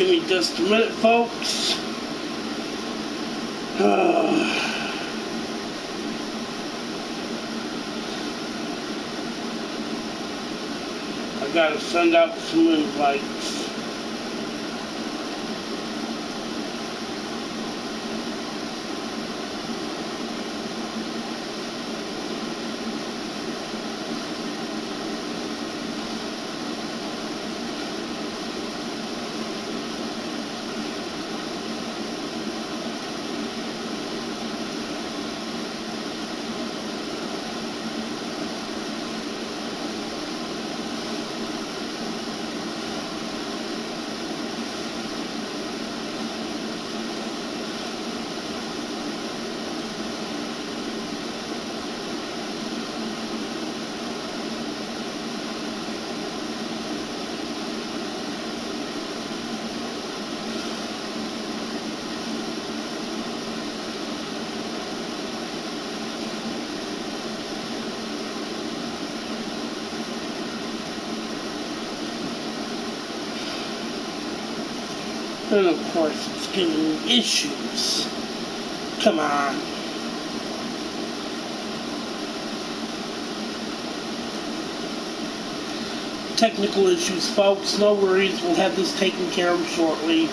Give me just a minute, folks. I gotta send out some invites. And of course, it's giving me issues. Come on. Technical issues, folks. No worries. We'll have this taken care of shortly.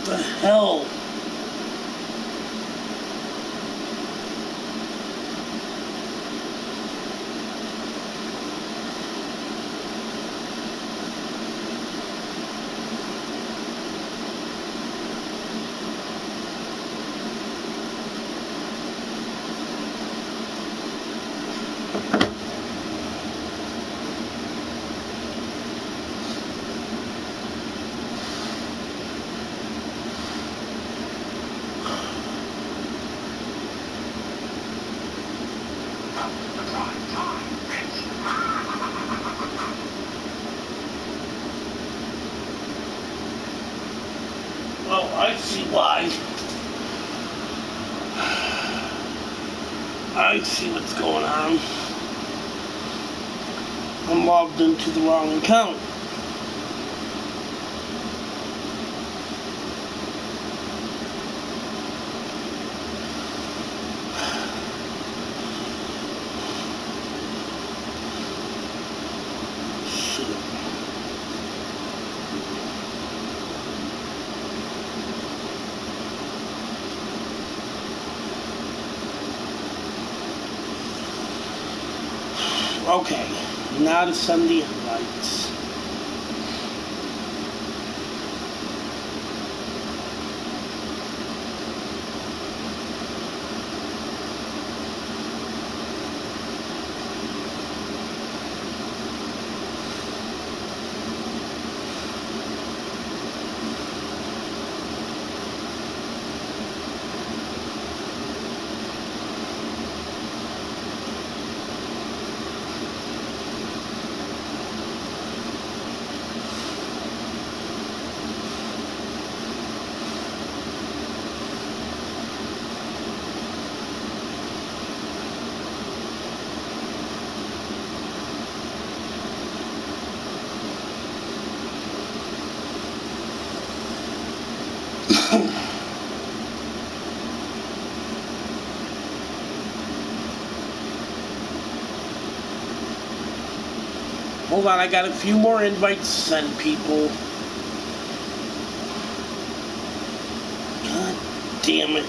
The hell? Oh, I see why. I see what's going on. I'm logged into the wrong account. Okay, now to send the invites. Hold on, I got a few more invites to send people. God damn it.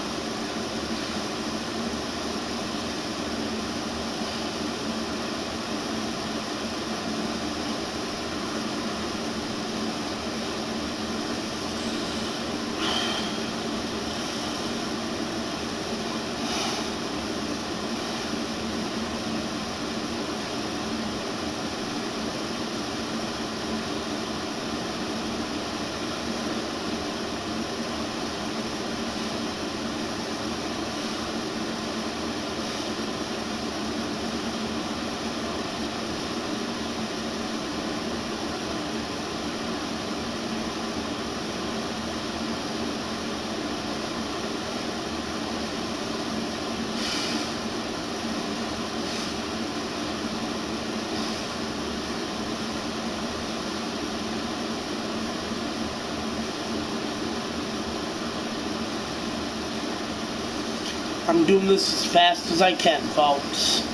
I'm doing this as fast as I can, folks.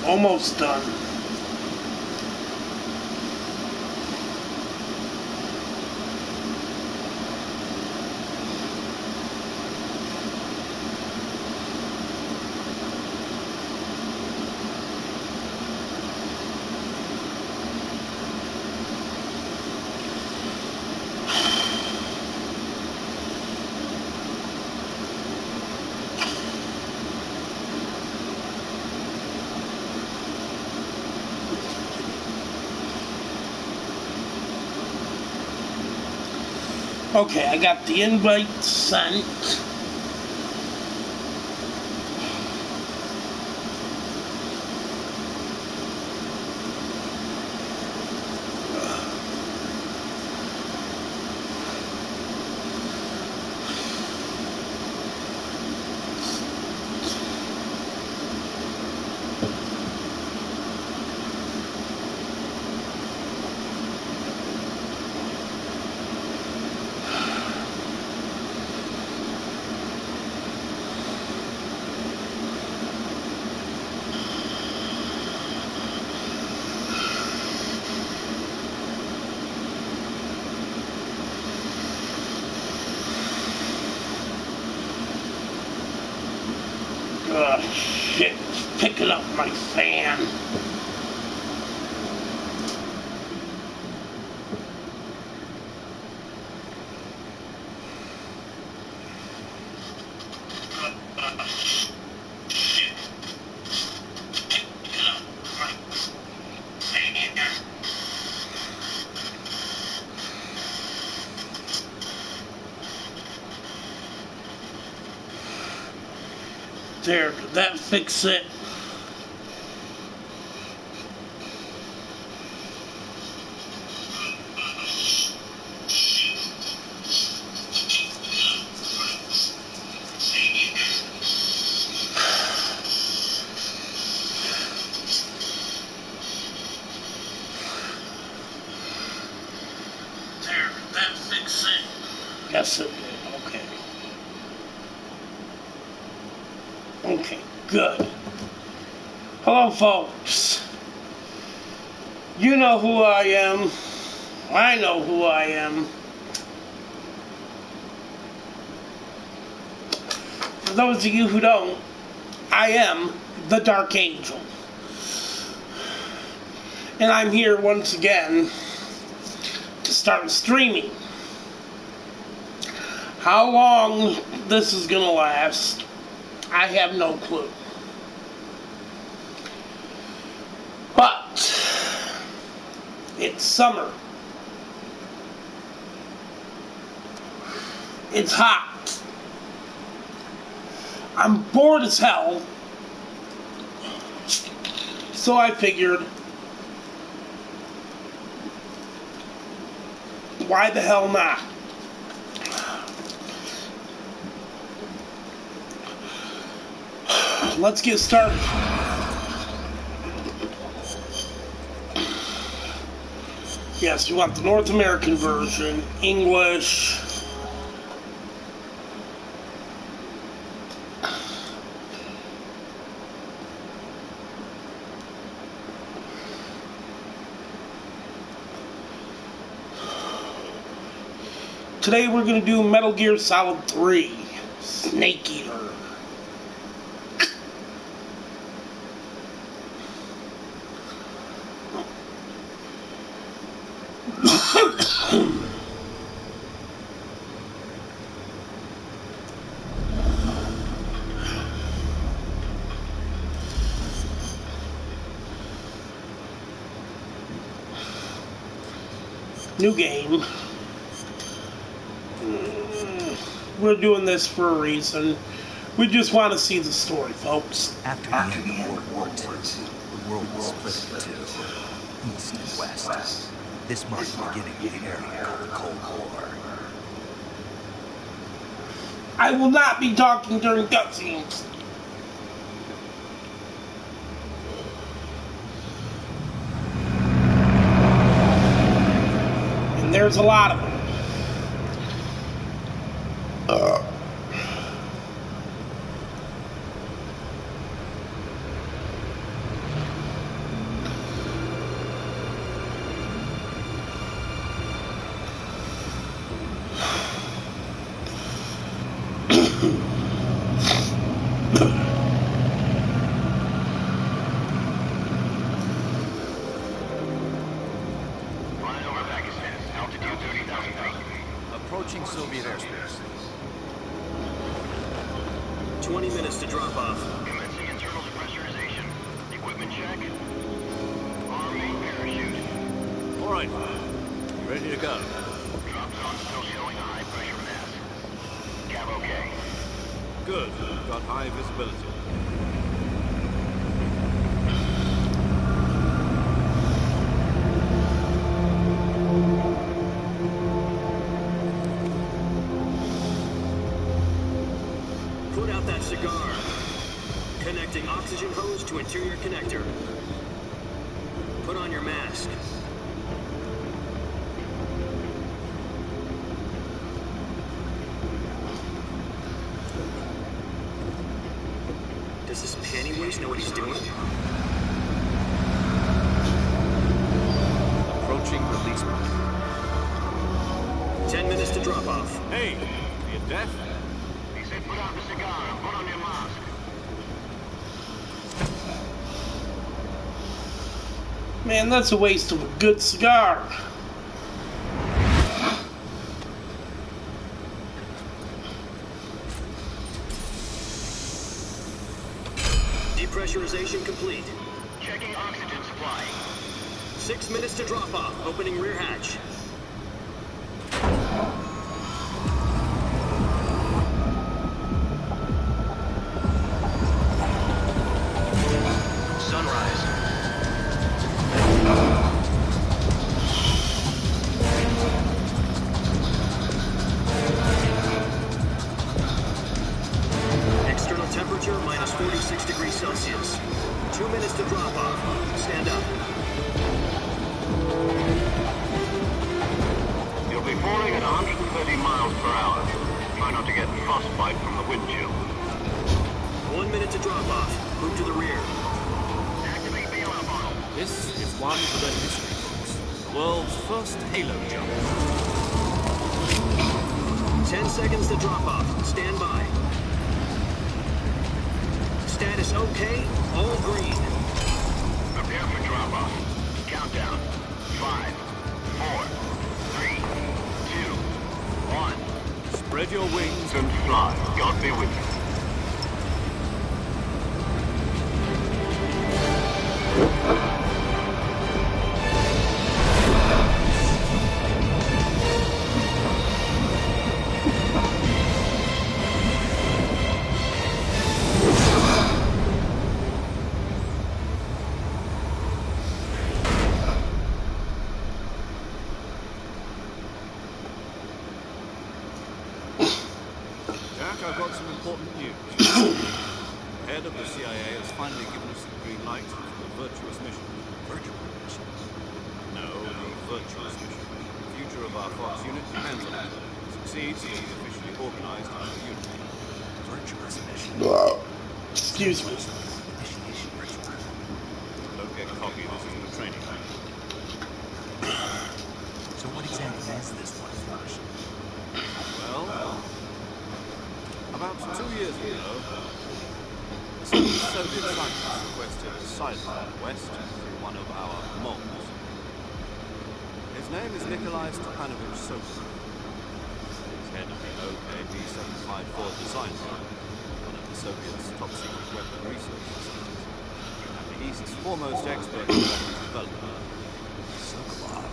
Almost done. Okay, I got the invite sent. Oh, shit. It's picking up my fan. There, did that fix it? There, did that fix it? Yes, it did. Okay. Okay, good. Hello, folks. You know who I am. I know who I am. For those of you who don't, I am the Dark Angel. And I'm here once again to start streaming. How long this is going to last, I have no clue. But it's summer. It's hot. I'm bored as hell. So I figured, why the hell not? Let's get started. Yes, you want the North American version, English. Today we're going to do Metal Gear Solid 3, Snake Eater. New game. We're doing this for a reason. We just want to see the story, folks. After the end of World War II, the world was split into East and West. This marked the beginning of the era called the Cold War. I will not be talking during cutscenes. And there's a lot of them. Approaching Soviet airspace. 20 minutes to drop off. Commencing internal pressurization. Equipment check. Arm main parachute. All right. You ready to go? Drop zone still showing a high pressure mass. Cab okay. Good. Got high visibility. Put out that cigar. Connecting oxygen hose to interior connector. Put on your mask. Does this panty waste know what he's doing? Approaching release point. 10 minutes to drop off. Hey, are you deaf? He said put out the cigar and put on your mask. Man, that's a waste of a good cigar. Depressurization complete. Checking oxygen supply. 6 minutes to drop off. Opening rear hatch. Sunrise. External temperature minus 46 degrees Celsius. 2 minutes to drop off. Stand up. You'll be falling at 130 miles per hour. Try not to get frostbite from the wind chill. 1 minute to drop off. Move to the rear. Activate bailout model. This is one for the history books. The world's first Halo jump. 10 seconds to drop off. Stand by. Status okay. All green. Prepare for drop-off. Countdown. 5, 4, 3, 2, 1. Spread your wings. And fly. God be with you. finally given us the green light for the virtuous mission. Virtual mission. No, the virtuous mission. The future of our Fox unit depends on it. If it succeeds, we'll be officially organized into a unit. Virtuous mission. Excuse me. Initiation ritual. Don't get cocky, this isn't a training mission. So what exactly is this wonderful mission? Well, about 2 years ago, some Soviet scientists requested asylum in the West through one of our moles. His name is Nikolai Stepanovich Sokolov. He's head of the OKB-754 design group, one of the Soviets' top-secret weapon research facilities, and the East's foremost expert in weapons development. Sokolov.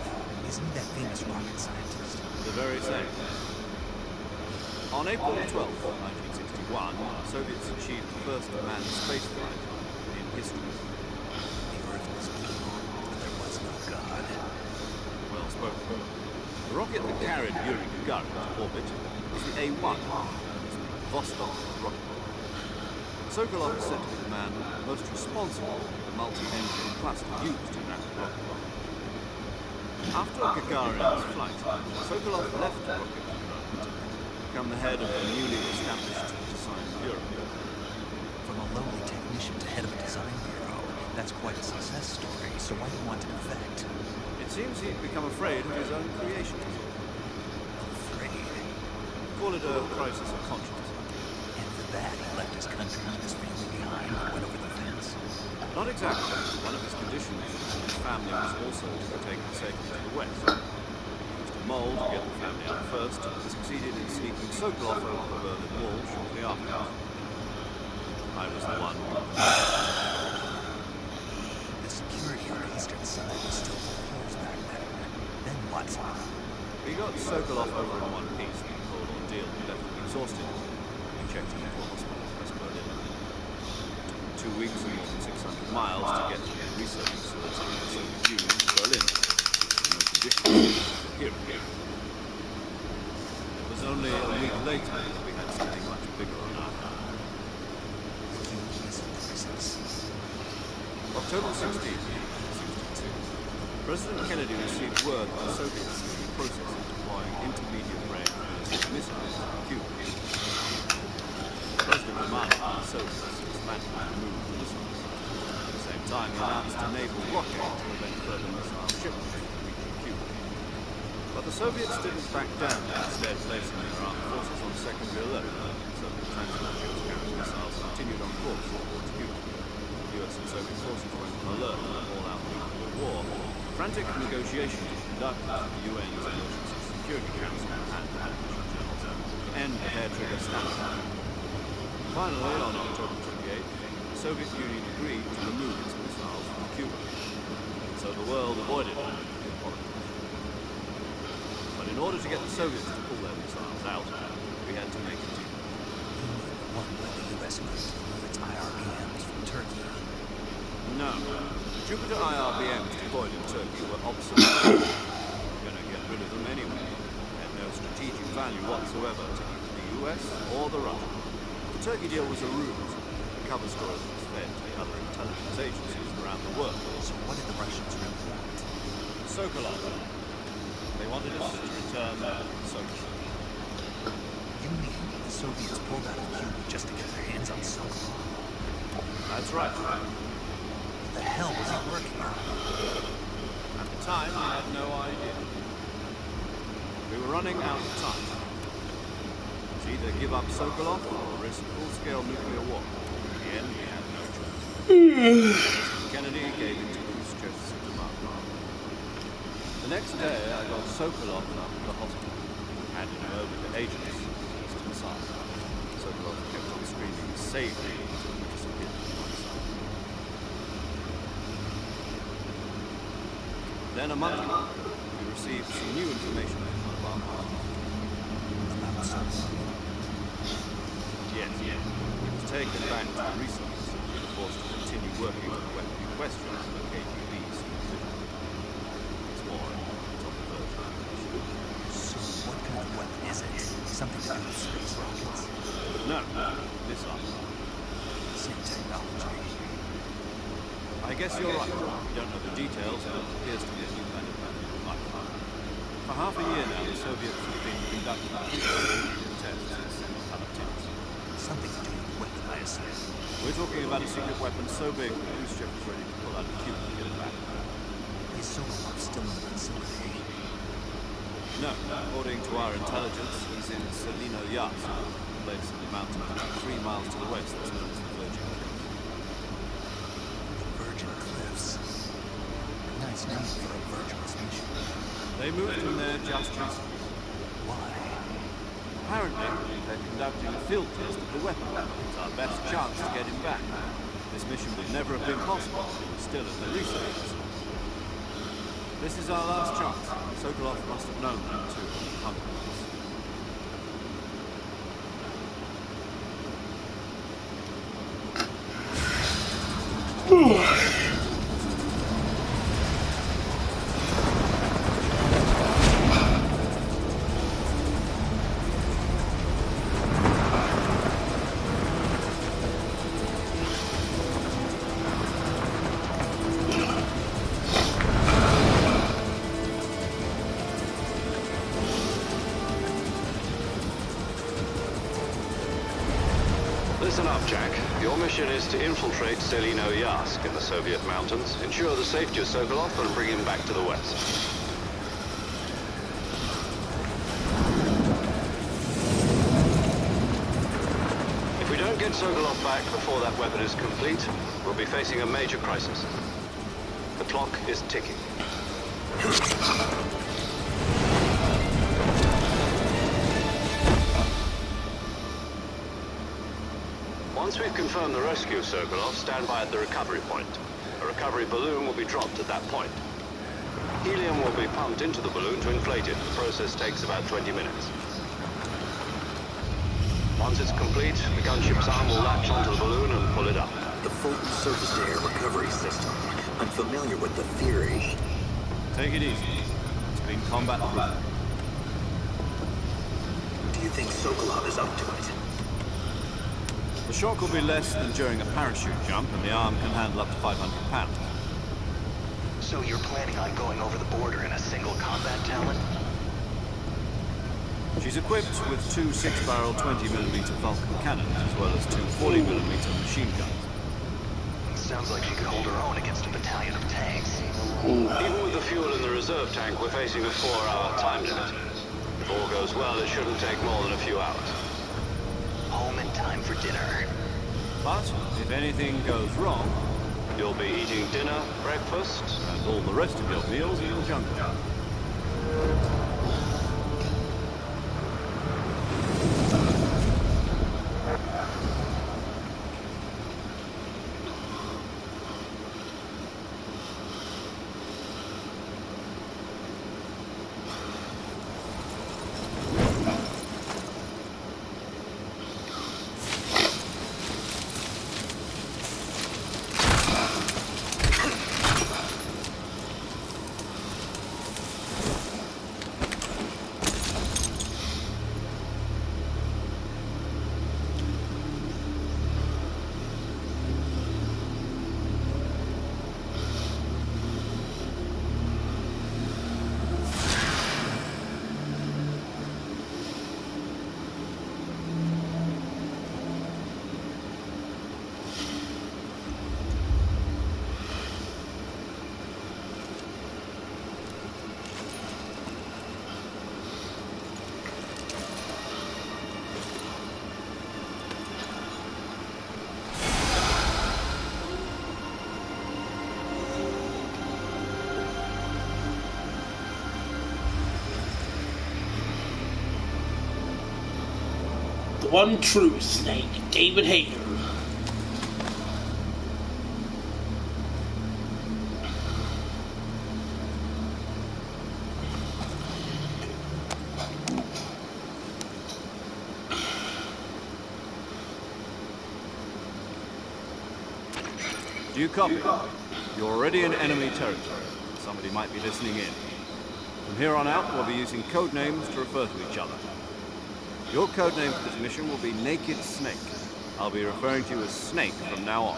Isn't he that famous rocket scientist? The very same. On April 12, 1961, the Soviets achieved the first manned spaceflight in history. The Earth was evil, but there was no God. Well spoken. The rocket that carried Yuri Gagarin to orbit was the A-1, the Vostok rocket. Sokolov is said to be the man most responsible for the multi-engine cluster used in that rocket. After Gagarin's flight, Sokolov left the rocket development to become the head of the newly established design bureau. From a lowly technician to head of a design bureau, that's quite a success story, so why do you want to defect? It seems he'd become afraid of his own creations. Afraid. Call it a crisis of conscience. And for that, he left his country and his family behind and went over the fence. Not exactly. One of his conditions was that his family was also to be taken safely to the west. He used a mole to get the family out first, and succeeded in sneaking Sokolov over the Berlin Wall shortly afterwards. I was the one who... The security on the eastern side was still full of holes back then. Then what? We got Sokolov over in one piece. The whole ordeal left him exhausted. We checked him into a hospital in West Berlin. It took 2 weeks and more than 600 miles to get to the research facility in the Soviet Union, Berlin. No conditions to hear it. It was only a week later that we had something much bigger on our hands. October 16, 1962. President Kennedy received word that the Soviets were in the process of deploying intermediate-range ballistic missiles to Cuba. The President demanded that the Soviets dismantle and remove the missiles. At the same time, he announced a naval blockade to prevent further missile shipments from reaching Cuba. But the Soviets didn't back down, instead placing their armed forces on secondary alert. Soviet transport ships carrying missiles continued on course towards Cuba. US and Soviet forces went on alert for an all-out nuclear war. Frantic negotiations were conducted with the UN's Emergency Security Council and Admission Generals to end the hair-trigger standoff. Finally, on October 28th, the Soviet Union agreed to remove its missiles from Cuba. So the world avoided nuclear politics. But in order to get the Soviets to pull their missiles out, we had to make a deal. What would the U.S. move to remove its IRBMs from Turkey? No. Jupiter IRBMs deployed in Turkey were obsolete. We were going to get rid of them anyway. They had no strategic value whatsoever to either the US or the Russians. The Turkey deal was a ruse, a cover story that was fed to the other intelligence agencies around the world. So what did the Russians really want? Sokolov. They wanted us to return Sokolov. You mean the Soviets pulled out of Cuba just to get their hands on Sokolov? That's right. What the hell was he working on? At the time, we had no idea. We were running out of time. It was either give up Sokolov or risk full-scale nuclear war. In the end, we had no choice. Kennedy gave in to Khrushchev's demand. The next day, I got Sokolov up to the hospital, handed him over to agents on the eastern side. Sokolov kept on screaming, "Save me!" until he disappeared from my sight. Then a month ago, we received some new information from one of our partners. About Sokolov? Yes. He was taken back to the research facility and forced to continue working on the weapon in question in the KGB's division. It's more it's on the verge of completion. So what kind of weapon is it? Something to do with space rockets? No, missile. Same technology. I guess you're right. We don't know the details, but it appears to be a new kind of life. For half a year now, the Soviets have been conducting nuclear tests in several palatinas. Something to do with the weapon, I assume. We're talking about a secret weapon so big that Khrushchev is ready to pull out a cube to get it back. Is Sokolov still in the facility? No, according to our intelligence, he's in Selino Yas, a place in the mountains about 3 miles to the west that's known as the Virgin Cliffs. The Virgin Cliffs. Nice name for a virgin's mission. They moved him there just recently. Why? Apparently, they're conducting a field test of the weapon. It's our best chance to get him back. This mission would never have been possible if he was still at the research facility. This is our last chance. Sokolov must have known that too. Listen up, Jack. Your mission is to infiltrate Selino Yask in the Soviet mountains, ensure the safety of Sokolov, and bring him back to the west. If we don't get Sokolov back before that weapon is complete, we'll be facing a major crisis. The clock is ticking. Once we've confirmed the rescue of Sokolov, stand by at the recovery point. A recovery balloon will be dropped at that point. Helium will be pumped into the balloon to inflate it. The process takes about 20 minutes. Once it's complete, the gunship's arm will latch onto the balloon and pull it up. The Fulton surface-to-air recovery system. I'm familiar with the theory. Take it easy. It's been combat-proof. Do you think Sokolov is up to it? The shock will be less than during a parachute jump, and the arm can handle up to 500 pounds. So you're planning on going over the border in a single combat talon? She's equipped with 2 6-barrel 20mm Vulcan cannons, as well as 2 40mm machine guns. Sounds like she could hold her own against a battalion of tanks. Even with the fuel in the reserve tank, we're facing a 4-hour time limit. If all goes well, it shouldn't take more than a few hours. Home in time for dinner. But if anything goes wrong, You'll be eating dinner, breakfast, and all the rest of your meals in the jungle. The one true Snake, David Hayter. Do you copy? You're already in enemy territory. Somebody might be listening in. From here on out, we'll be using code names to refer to each other. Your codename for this mission will be Naked Snake. I'll be referring to you as Snake from now on.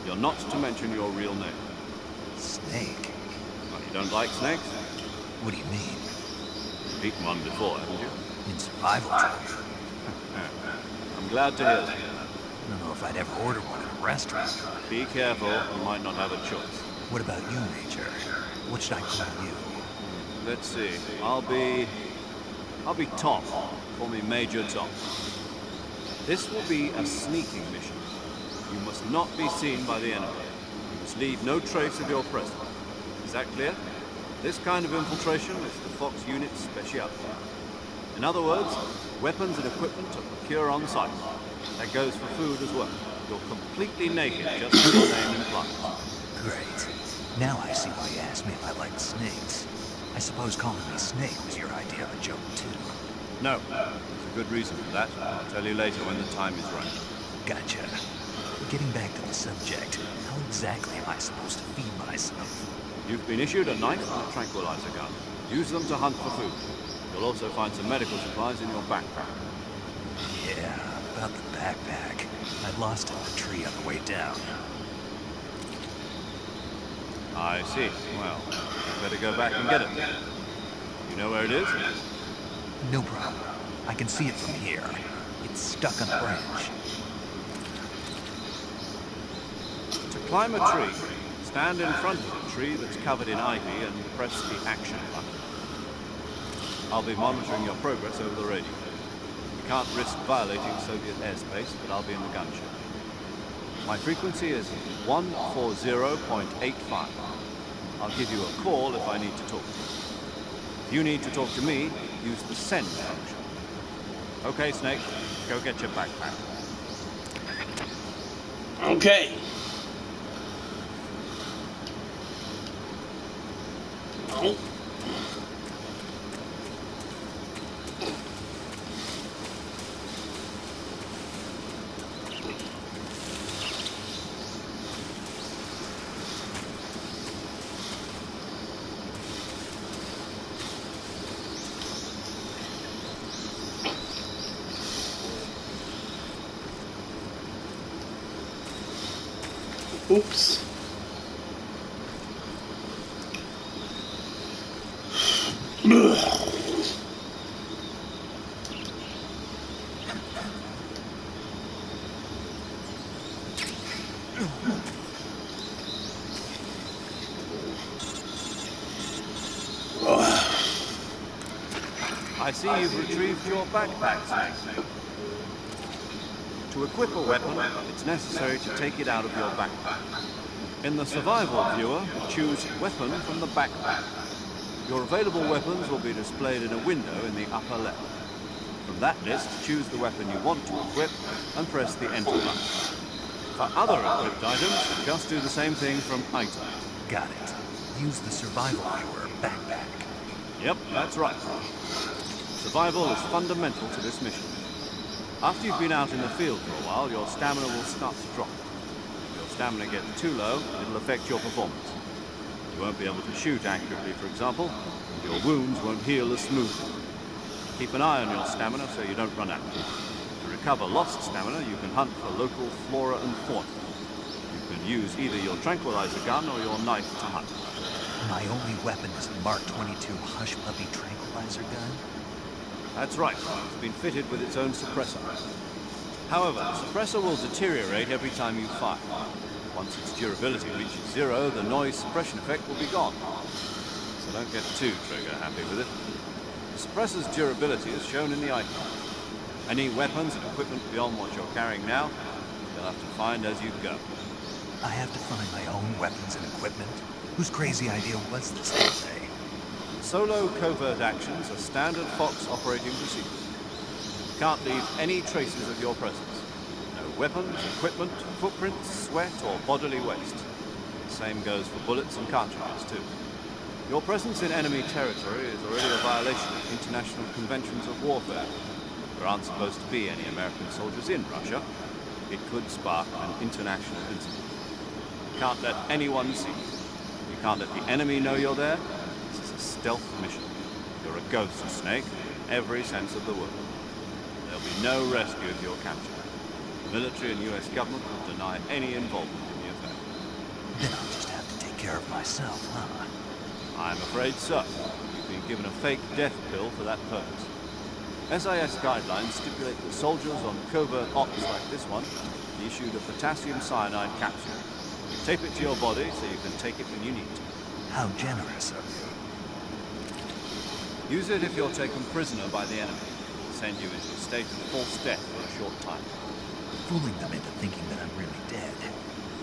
You're not to mention your real name. Snake? Well, you don't like snakes? What do you mean? You've eaten one before, haven't you? In survival training? I'm glad to hear that. I don't know if I'd ever order one at a restaurant. Be careful, you might not have a choice. What about you, Major? What should I call you? Let's see. I'll be Tom. Call me Major Tom. This will be a sneaking mission. You must not be seen by the enemy. You must leave no trace of your presence. Is that clear? This kind of infiltration is the Fox unit's specialty. In other words, weapons and equipment are procured on site. That goes for food as well. You're completely naked, just as your name implies. Great. Now I see why you asked me if I liked snakes. I suppose calling me Snake was your idea of a joke, too. No, there's a good reason for that. I'll tell you later when the time is right. Gotcha. Getting back to the subject, how exactly am I supposed to feed myself? You've been issued a knife and a tranquilizer gun. Use them to hunt for food. You'll also find some medical supplies in your backpack. Yeah, about the backpack. I lost it in the tree on the way down. I see. Well, you better go back and get it. You know where it is? No problem. I can see it from here. It's stuck on a branch. To climb a tree, stand in front of the tree that's covered in ivy and press the action button. I'll be monitoring your progress over the radio. We can't risk violating Soviet airspace, but I'll be in the gunship. My frequency is 140.85. I'll give you a call if I need to talk to you. If you need to talk to me, use the send function. Okay, Snake, go get your backpack. Okay. Oh. Oops. I see you've retrieved your backpack, Snake. To equip a weapon, it's necessary to take it out of your backpack. In the survival viewer, choose Weapon from the backpack. Your available weapons will be displayed in a window in the upper left. From that list, choose the weapon you want to equip and press the Enter button. For other equipped items, just do the same thing from Item. Got it. Use the survival viewer backpack. Yep, that's right. Survival is fundamental to this mission. After you've been out in the field for a while, your stamina will start to drop. If your stamina gets too low, it'll affect your performance. You won't be able to shoot accurately, for example, and your wounds won't heal as smoothly. Keep an eye on your stamina so you don't run out. To recover lost stamina, you can hunt for local flora and fauna. You can use either your tranquilizer gun or your knife to hunt. My only weapon is the Mark 22 Hush Puppy tranquilizer gun? That's right. It's been fitted with its own suppressor. However, the suppressor will deteriorate every time you fire. Once its durability reaches 0, the noise suppression effect will be gone. So don't get too trigger happy with it. The suppressor's durability is shown in the item. Any weapons and equipment beyond what you're carrying now, you'll have to find as you go. I have to find my own weapons and equipment? Whose crazy idea was this anyway? Solo covert actions are standard Fox operating procedure. You can't leave any traces of your presence. No weapons, equipment, footprints, sweat, or bodily waste. The same goes for bullets and cartridges, too. Your presence in enemy territory is already a violation of international conventions of warfare. There aren't supposed to be any American soldiers in Russia. It could spark an international incident. You can't let anyone see you. You can't let the enemy know you're there. This is a stealth mission. You're a ghost, Snake, in every sense of the word. There'll be no rescue if you're captured. The military and US government will deny any involvement in the affair. care of myself, huh? I'm afraid so. You've been given a fake death pill for that purpose. SIS guidelines stipulate that soldiers on covert ops like this one be issued a potassium cyanide capsule. Tape it to your body so you can take it when you need to. How generous of you. Use it if you're taken prisoner by the enemy. It will send you into a state of false death for a short time. Fooling them into thinking that I'm really dead.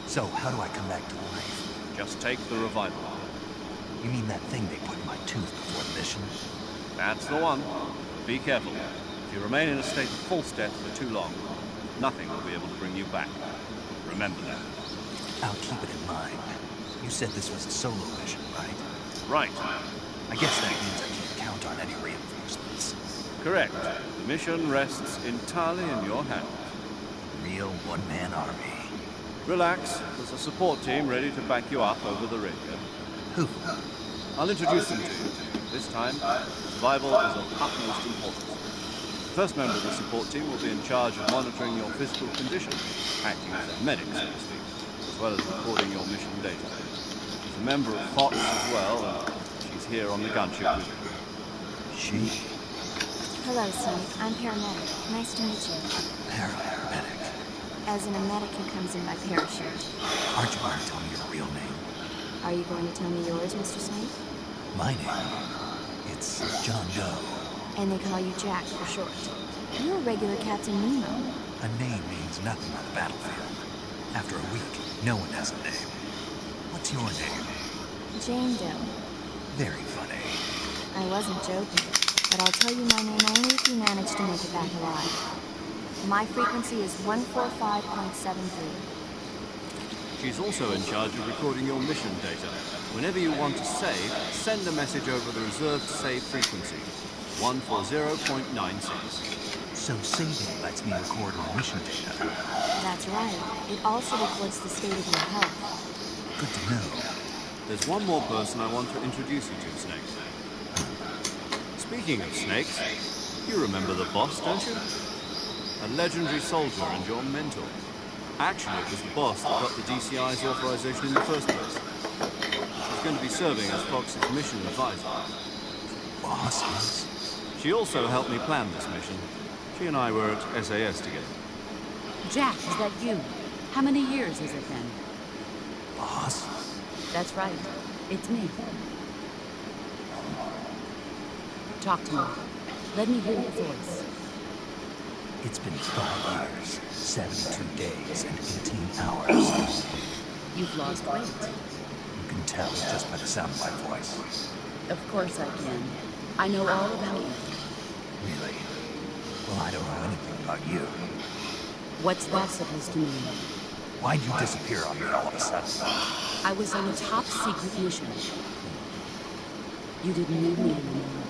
So, how do I come back to life? Just take the revival. You mean that thing they put in my tooth before the mission? That's the one. Be careful. If you remain in a state of false death for too long, nothing will be able to bring you back. Remember that. I'll keep it in mind. You said this was a solo mission, right? Right. I guess that means I can't count on any reinforcements. Correct. The mission rests entirely in your hands. Real one-man army. Relax. There's a support team ready to back you up over the radio. Who? I'll introduce them to you. This time, survival is of utmost importance. The first member of the support team will be in charge of monitoring your physical condition, acting as a medic, so to speak, as well as recording your mission data. She's a member of Fox as well, and she's here on the gunship with you. She? Hello, Snake. I'm paramedic. Nice to meet you. Paramedic. As in a medic who comes in by parachute. Aren't you going to tell me your real name? Are you going to tell me yours, Mr. Snake? My name? It's John Doe. And they call you Jack for short. You're a regular Captain Nemo. A name means nothing on the battlefield. After a week, no one has a name. What's your name? Jane Doe. Very funny. I wasn't joking, but I'll tell you my name only if you manage to make it back alive. My frequency is 145.73. She's also in charge of recording your mission data. Whenever you want to save, send a message over the reserved save frequency, 140.96. So saving lets me record my mission data. That's right. It also records the state of your health. Good to know. There's one more person I want to introduce you to, Snake. Speaking of snakes, you remember the boss, don't you? A legendary soldier and your mentor. Actually, it was the boss that got the DCI's authorization in the first place. She's going to be serving as Fox's mission advisor. Bosses? She also helped me plan this mission. She and I were at SAS together. Jack, is that you? How many years has it been? Boss? That's right. It's me. Talk to me. Let me hear your voice. It's been 5 years, 72 days, and 18 hours. You've lost weight. You can tell just by the sound of my voice. Of course I can. I know all about you. Really? Well, I don't know anything about you. What's that supposed to mean? Why'd you disappear on me all of a sudden? I was on a top-secret mission. You didn't need me anymore.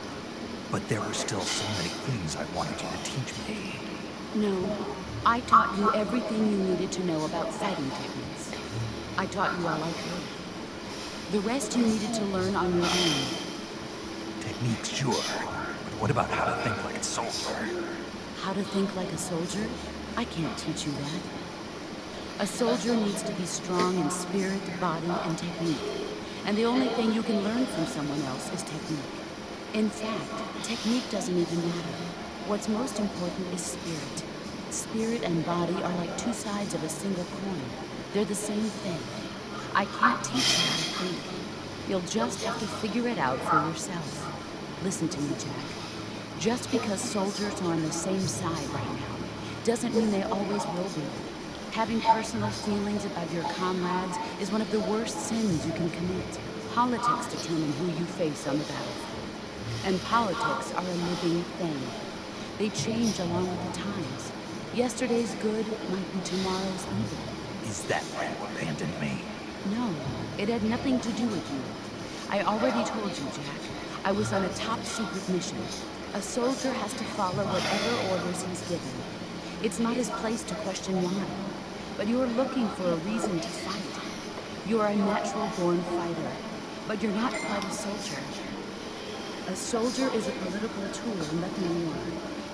But there were still so many things I wanted you to teach me. No, I taught you everything you needed to know about fighting techniques. I taught you all I could. The rest you needed to learn on your own. Techniques, sure. But what about how to think like a soldier? How to think like a soldier? I can't teach you that. A soldier needs to be strong in spirit, body, and technique. And the only thing you can learn from someone else is technique. In fact, technique doesn't even matter. What's most important is spirit. Spirit and body are like two sides of a single coin. They're the same thing. I can't teach you how to think. You'll just have to figure it out for yourself. Listen to me, Jack. Just because soldiers are on the same side right now doesn't mean they always will be. Having personal feelings about your comrades is one of the worst sins you can commit. Politics determine who you face on the battlefield. And politics are a living thing. They change along with the times. Yesterday's good might be tomorrow's evil. Is that why you abandoned me? No, it had nothing to do with you. I already told you, Jack. I was on a top-secret mission. A soldier has to follow whatever orders he's given. It's not his place to question why. But you are looking for a reason to fight. You are a natural-born fighter, but you're not quite a soldier. A soldier is a political tool, nothing more.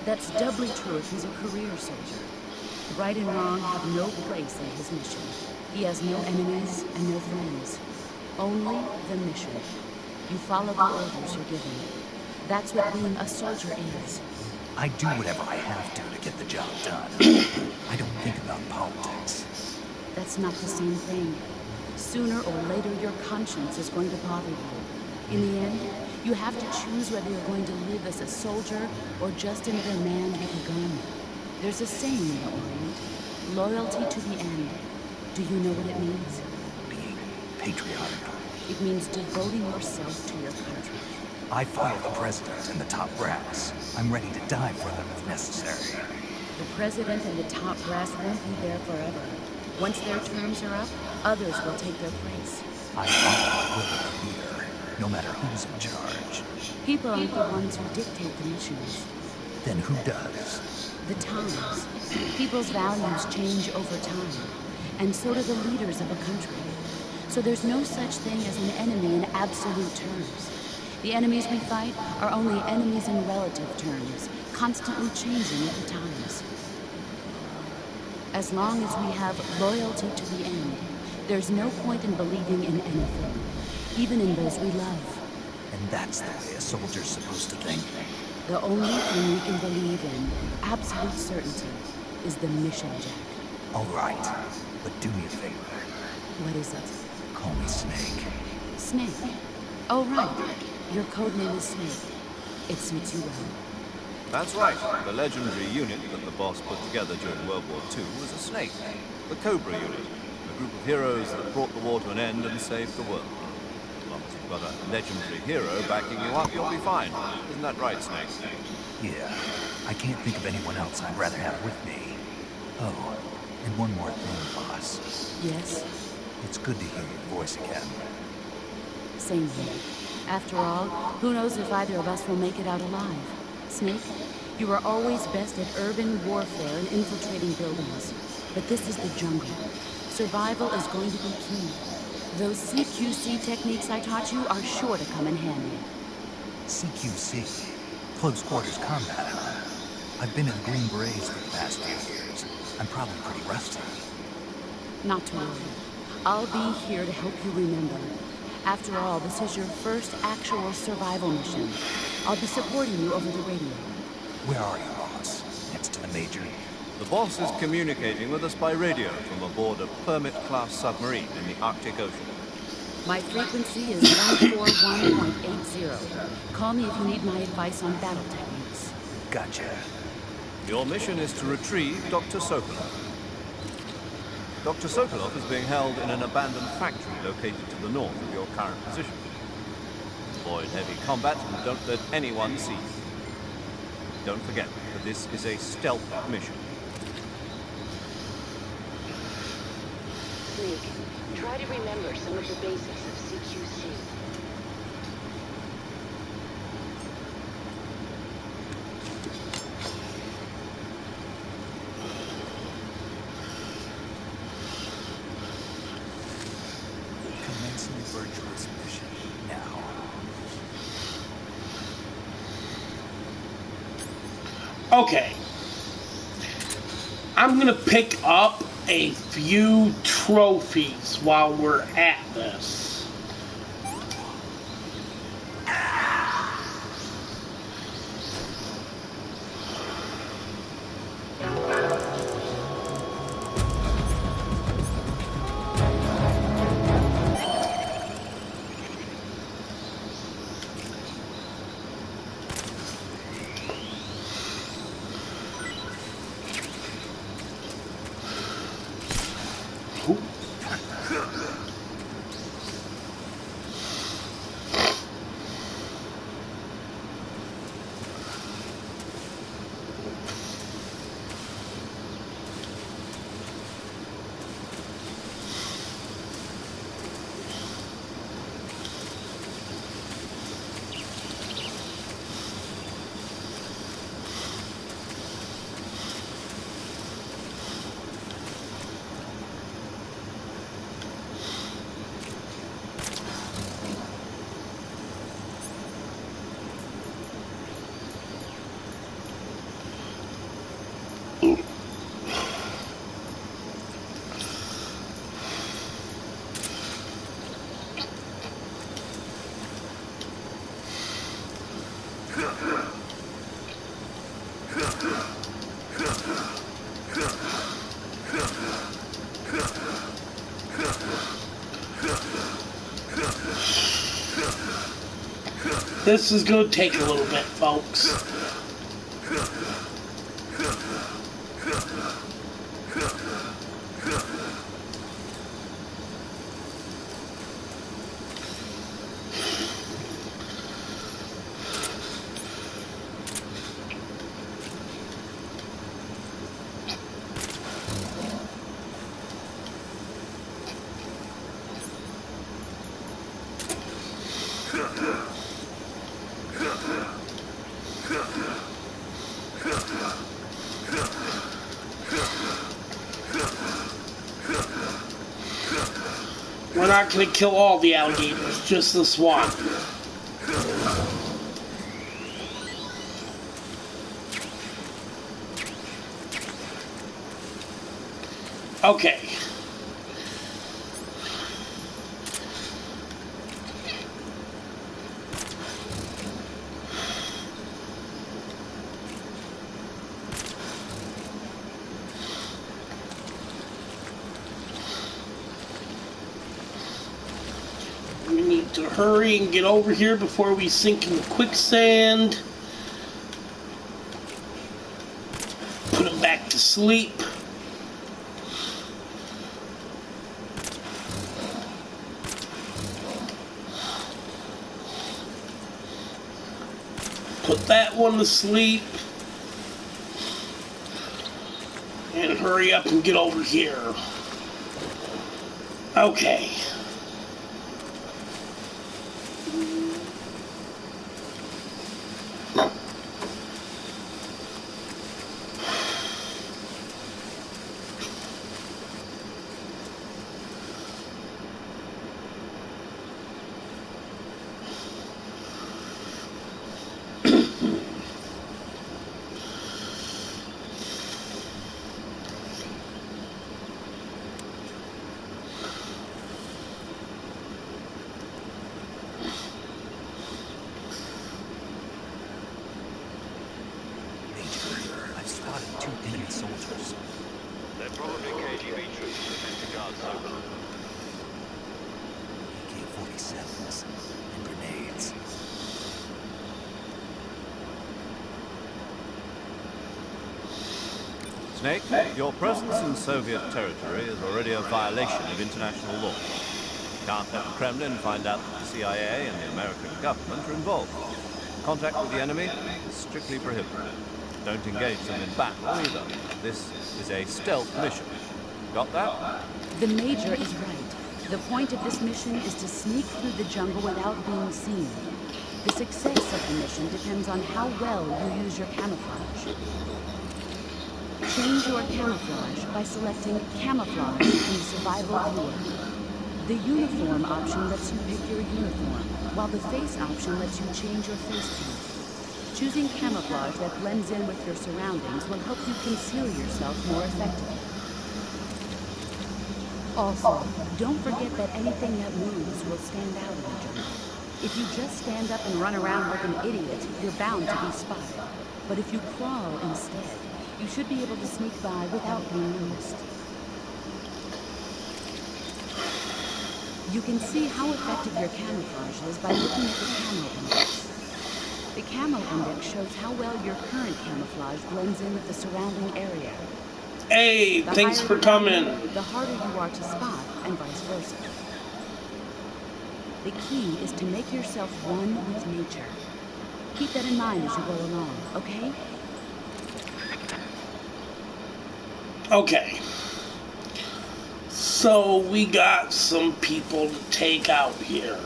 That's doubly true if he's a career soldier. Right and wrong have no place in his mission. He has no enemies and no friends. Only the mission. You follow the orders you're given. That's what being a soldier is. I do whatever I have to get the job done. I don't think about politics. That's not the same thing. Sooner or later, your conscience is going to bother you. In the end, you have to choose whether you're going to live as a soldier or just another man with a gun. There's a saying in the Orient, loyalty to the end. Do you know what it means? Being patriotic. It means devoting yourself to your country. I follow the president and the top brass. I'm ready to die for them if necessary. The president and the top brass won't be there forever. Once their terms are up, others will take their place. I follow the will of the leader, no matter who's in charge. People aren't the ones who dictate the missions. Then who does? The times. People's values change over time, and so do the leaders of a country. So there's no such thing as an enemy in absolute terms. The enemies we fight are only enemies in relative terms, constantly changing with the times. As long as we have loyalty to the end, there's no point in believing in anything, even in those we love. And that's the way a soldier's supposed to think. The only thing we can believe in, absolute certainty, is the mission, Jack. All right, but do me a favor. What is it? Call me Snake. Snake? Oh, right. Your code name is Snake. It suits you well. That's right. The legendary unit that the boss put together during World War II was a snake. The Cobra unit. A group of heroes that brought the war to an end and saved the world. As long as you've got a legendary hero backing you up, you'll be fine. Isn't that right, Snake? Yeah, I can't think of anyone else I'd rather have with me. Oh, and one more thing, boss. Yes? It's good to hear your voice again. Same here. After all, who knows if either of us will make it out alive? Snake, you were always best at urban warfare and infiltrating buildings. But this is the jungle. Survival is going to be key. Those CQC techniques I taught you are sure to come in handy. CQC? Close quarters combat, huh? I've been in the Green Berets for the past few years. I'm probably pretty rusty. Not to worry. I'll be here to help you remember. After all, this is your first actual survival mission. I'll be supporting you over the radio. Where are you, boss? Next to the Major? The boss is communicating with us by radio from aboard a Permit-class submarine in the Arctic Ocean. My frequency is 141.80. Call me if you need my advice on battle techniques. Gotcha. Your mission is to retrieve Dr. Sokolov. Dr. Sokolov is being held in an abandoned factory located to the north of your current position. Avoid heavy combat and don't let anyone see you. Don't forget that this is a stealth mission. Snake, try to remember some of the basics of CQC. Commencing virtuous mission now. Okay. I'm gonna pick up a few trophies while we're at this. This is going to take a little bit, folks. We're not going to kill all the alligators, just this one. Okay. We need to hurry and get over here before we sink in the quicksand. Put him back to sleep. Put that one to sleep. And hurry up and get over here. Okay. I've spotted 2 enemy soldiers. They're probably KGB troops sent to guard Sokolov. AK-47s and grenades. Snake, your presence in Soviet territory is already a violation of international law. Can't let the Kremlin find out that the CIA and the American government are involved. Contact with the enemy is strictly prohibited. Don't engage them in battle either. This is a stealth mission. Got that? The Major is right. The point of this mission is to sneak through the jungle without being seen. The success of the mission depends on how well you use your camouflage. Change your camouflage by selecting Camouflage in the Survival Viewer. The Uniform option lets you pick your uniform, while the Face option lets you change your face paint. Choosing camouflage that blends in with your surroundings will help you conceal yourself more effectively. Also, don't forget that anything that moves will stand out in the jungle. If you just stand up and run around like an idiot, you're bound to be spotted. But if you crawl instead, you should be able to sneak by without being noticed. You can see how effective your camouflage is by looking at the camo index. The camo index shows how well your current camouflage blends in with the surrounding area. Hey, The thanks higher for the coming. value, the harder you are to spot, and vice versa. The key is to make yourself one with nature. Keep that in mind as you go along, okay? Okay. So we got some people to take out here.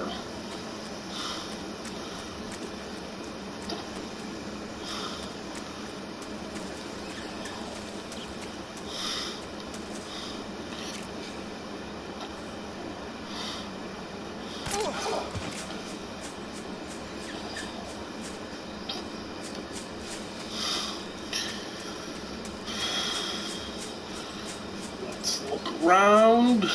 Let's look around.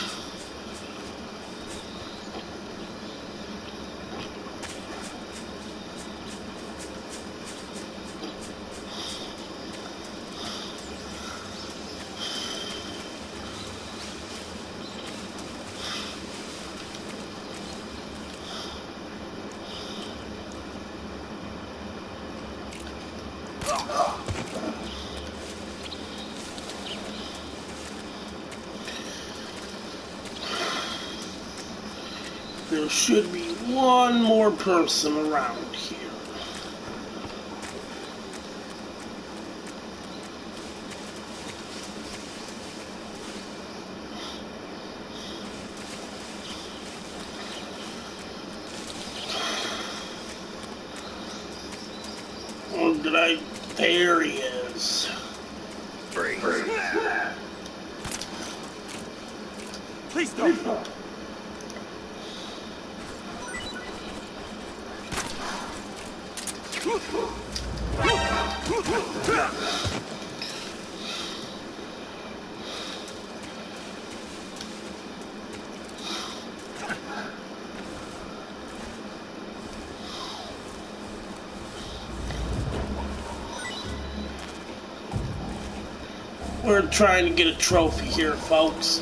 There should be one more person around here. Oh, there he is. Freeze. Please don't. We're trying to get a trophy here, folks.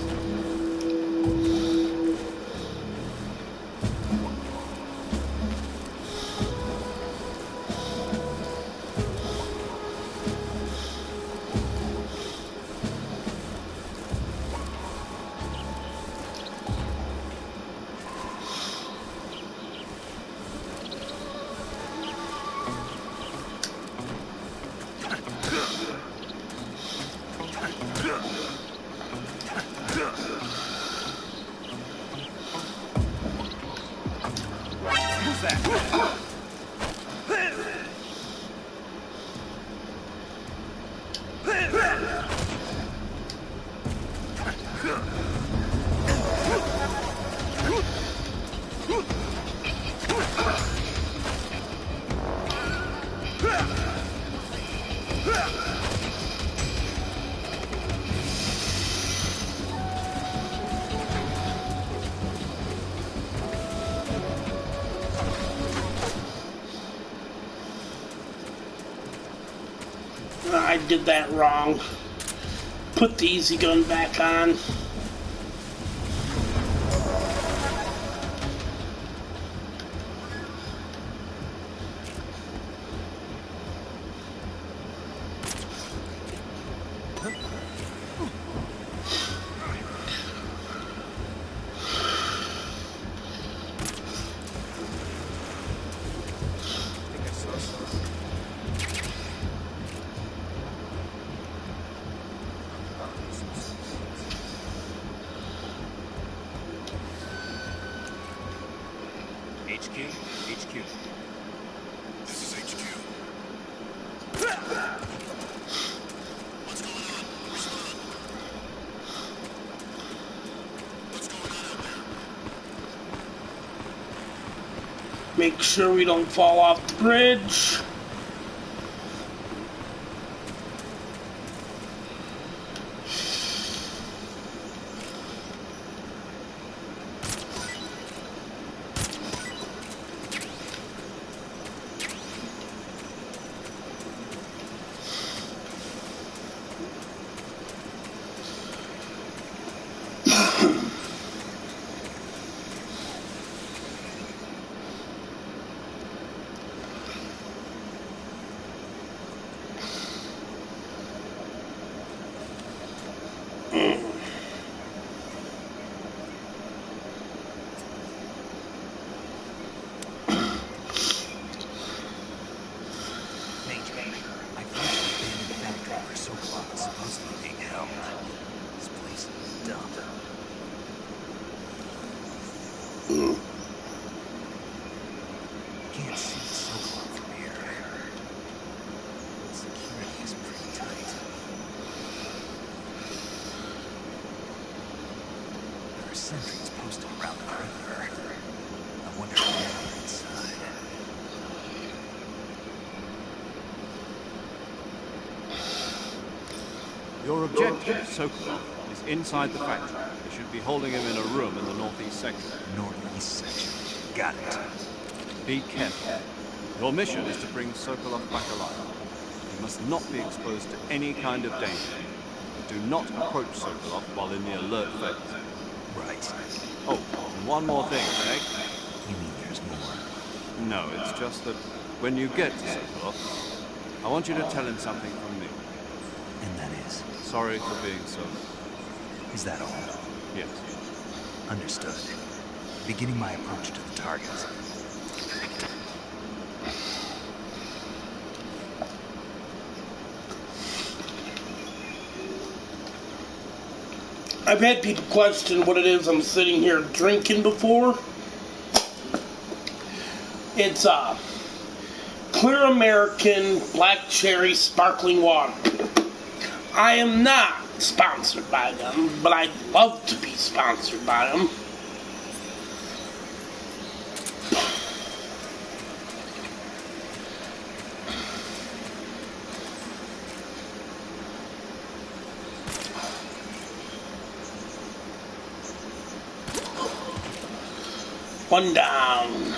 I did that wrong. Put the easy gun back on. HQ. This is HQ. What's going on? Respond. What's going on out there? Make sure we don't fall off the bridge. Can't see Sokolov from here. Security is pretty tight. There are sentries posted around the perimeter. I wonder if they're inside. Your objective, Sokolov, is inside the factory. You should be holding him in a room in the northeast section. Northeast section. Got it. Be careful. Your mission is to bring Sokolov back alive. He must not be exposed to any kind of danger. Do not approach Sokolov while in the alert phase. Right. Oh, and one more thing, Meg. You mean there's more? No, it's just that when you get to Sokolov, I want you to tell him something from me. And that is? Sorry for being so... Is that all? Yes. Understood. beginning my approach to the targets. I've had people question what it is I'm sitting here drinking before. It's clear American black cherry sparkling water. I am not sponsored by them, but I'd love to be sponsored by them. One down.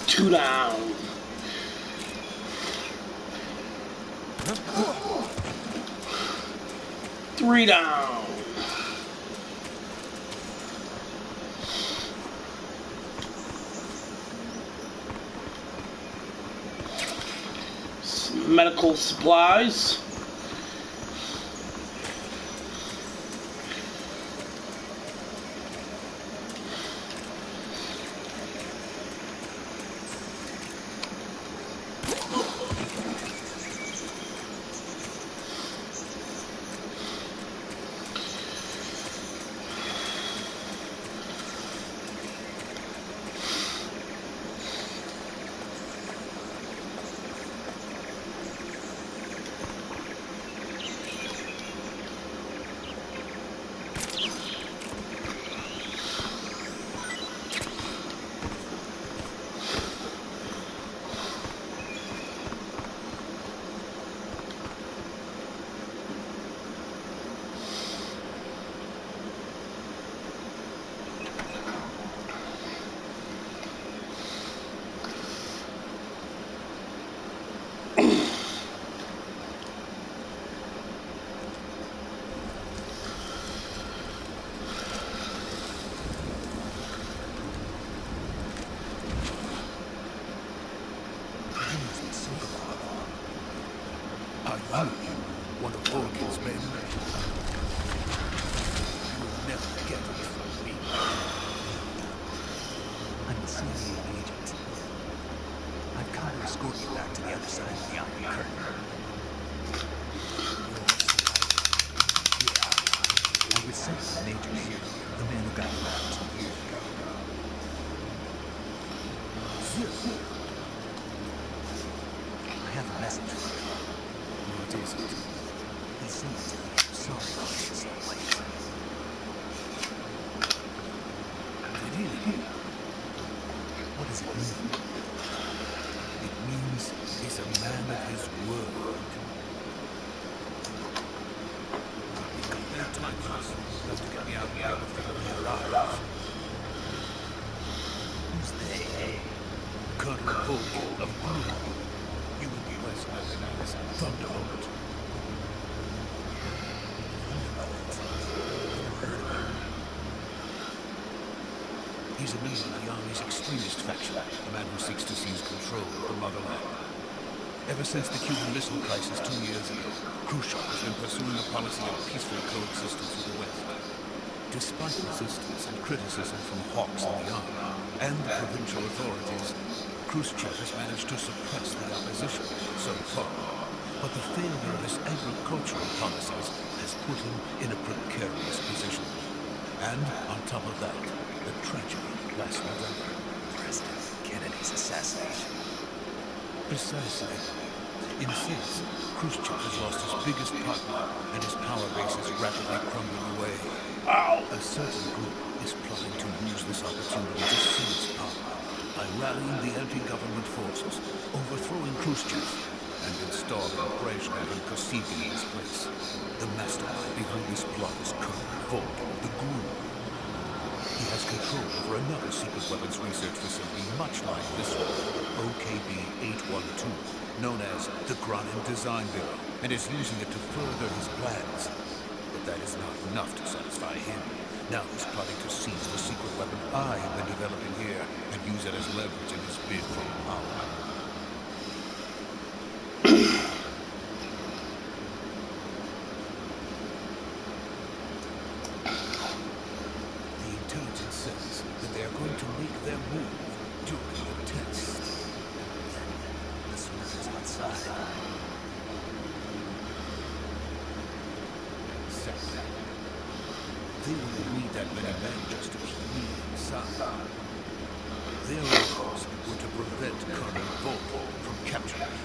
Two down. Three down. Some medical supplies. Are you one of Morgan's men? You will never get it from me. I'm a CIA agent. I've come to escort you back to the other side of the Iron Curtain. Yeah. I was sent by Major here, the man who got you out 2 years ago. I have a message for you. What is it? He said to me, I'm sorry for being so late. Really? What does it mean? It means he's a man of his word. You've got no time for us. You have to get me out here before he arrives. Who's they? Colonel Volkin of Blue. You will be less known as Thunderbolt. He's a member of the Army's extremist faction, a man who seeks to seize control of the motherland. Ever since the Cuban Missile Crisis 2 years ago, Khrushchev has been pursuing a policy of peaceful coexistence with the West. Despite resistance and criticism from hawks in the army and the provincial authorities, Khrushchev has managed to suppress the opposition so far. But the failure of his agricultural policies has put him in a precarious position. And on top of that, the tragedy last November. President Kennedy's assassination. Precisely. In since, Khrushchev has lost his biggest partner, and his power base is rapidly crumbling away. A certain group is plotting to use this opportunity to seize power by rallying the anti-government forces, overthrowing Khrushchev, and installing Brezhnev and Kosygin in his place. The mastermind behind this plot is Colonel Volkin of the Gru. He has control over another secret weapons research facility much like this one, OKB-812, known as the Granin Design Bureau, and is using it to further his plans. But That is not enough to satisfy him. Now he's plotting to seize the secret weapon I have been developing here and use it as leverage in his bid for power. The intelligence says that they are going to make their move during the test. The soldiers outside. Exactly. They wouldn't need that many men just to keep me inside. Their orders were to prevent Colonel Volk from capturing me.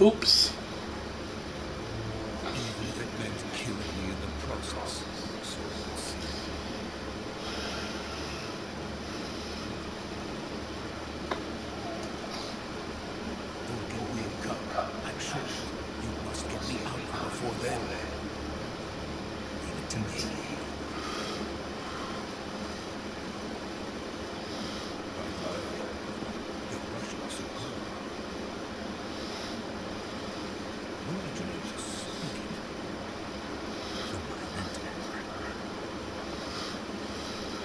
Oops. Even if it meant killing me in the process. So let's see. Volk and Will come. I'm sure you must get me out before them. Leave it to me. By the way, the Russians are good. When did you just speak it? From my mentor.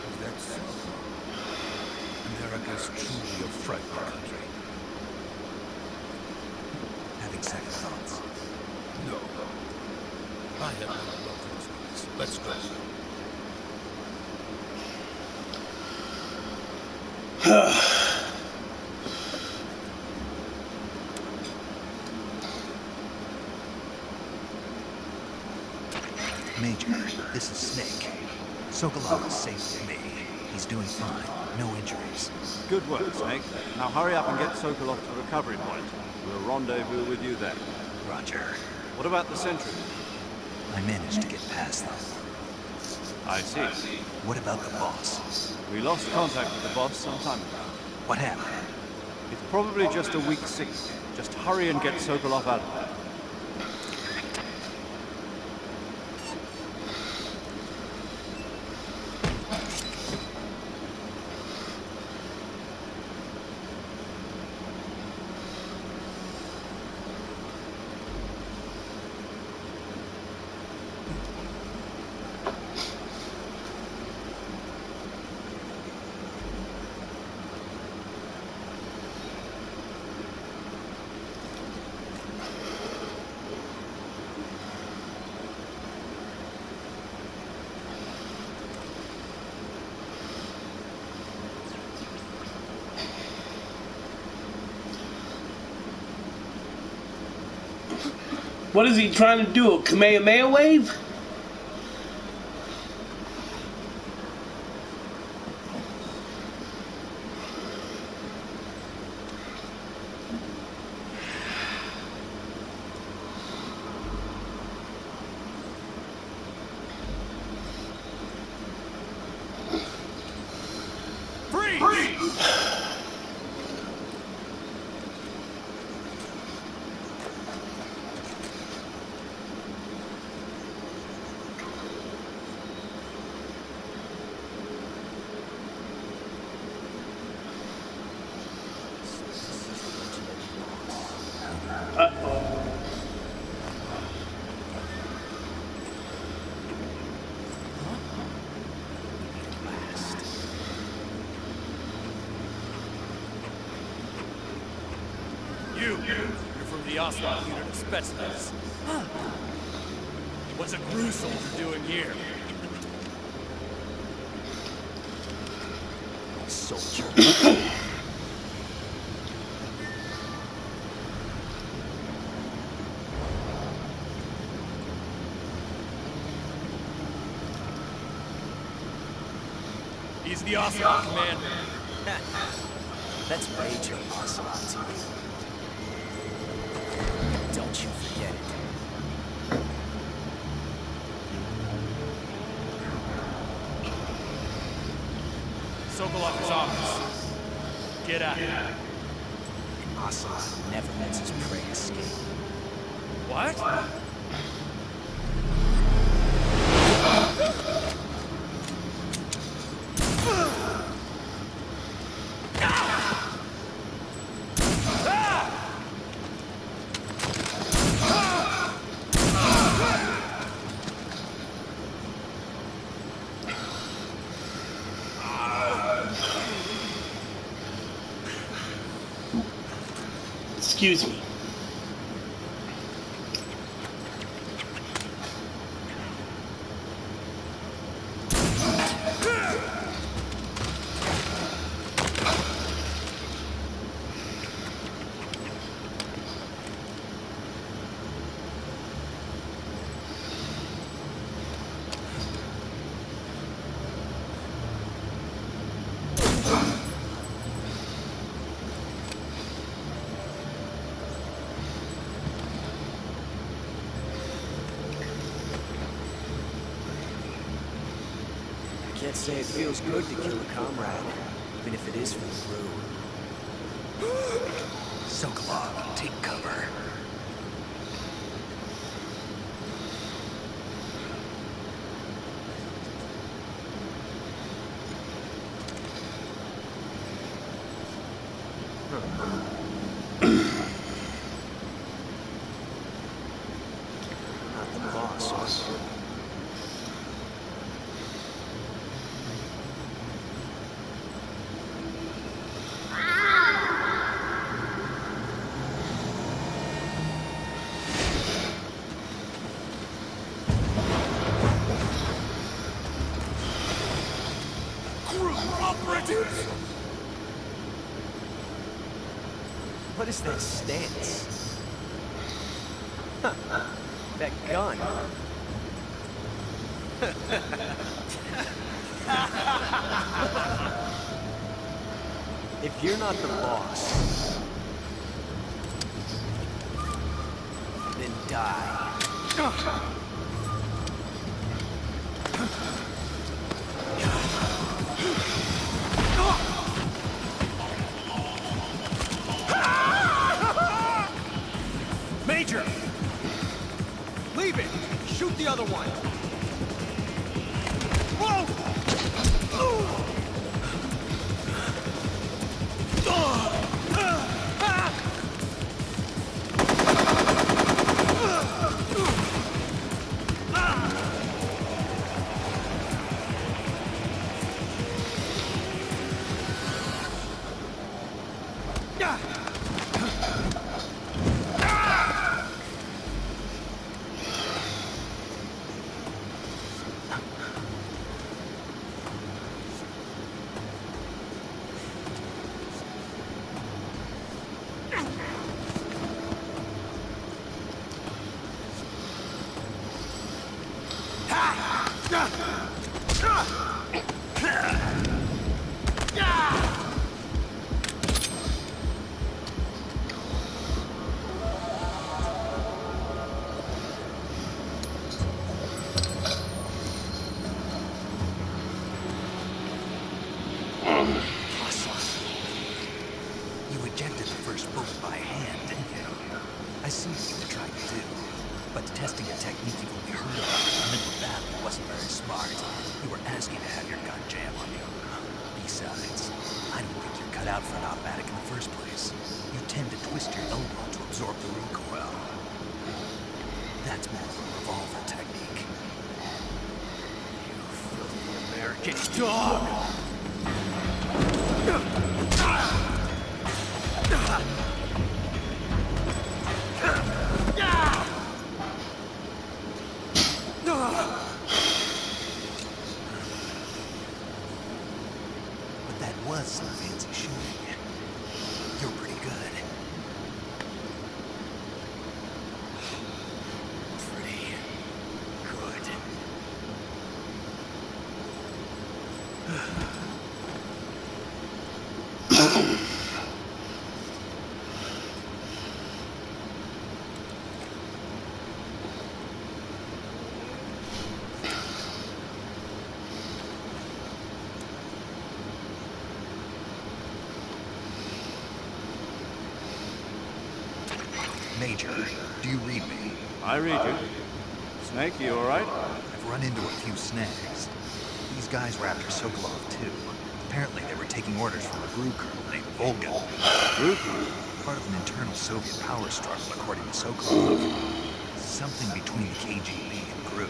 Is that so? America's truly a frightening country. Having second thoughts? No. I have no love for this place. Let's go. Major, this is Snake. Sokolov is safe with me. He's doing fine. No injuries. Good work, Snake. Now hurry up and get Sokolov to the recovery point. We'll rendezvous with you then. Roger. What about the sentries? I managed to get past them. I see. What about the boss? We lost contact with the boss some time ago. What happened? It's probably just a weak signal. Just hurry and get Sokolov out of there. What is he trying to do? A Kamehameha wave? You're from the Oswald unit of Spetsnaz. Huh. What's a crew soldier doing here? Soldier. He's the Oswald commander. That's Major Oswald to you. Don't you forget it. Sokolov's office. Get out. Ocelot never lets his prey escape. What? Excuse me. Can't say it feels good to kill a comrade, even if it is for the crew. Sokolov, take cover. Not the boss. What is that stance? Huh. That gun. If you're not the boss, then die. Major! Leave it! Shoot the other one! Whoa! You ejected the first bullet by hand, didn't you? I see what you were trying to do. But testing a technique you've only heard of in the middle of battle wasn't very smart. You were asking to have your gun jam on you. Besides, I don't think you're cut out for an automatic in the first place. You tend to twist your elbow to absorb the recoil. That's more of a revolver technique. You filthy American dog! But that was some fancy shooting. You're pretty good. Pretty good. Major, do you read me? I read you. Snake, you alright? I've run into a few snags. These guys were after Sokolov, too. Apparently they were taking orders from a GRU colonel named Volga. GRU? Part of an internal Soviet power struggle, according to Sokolov. Something between the KGB and GRU.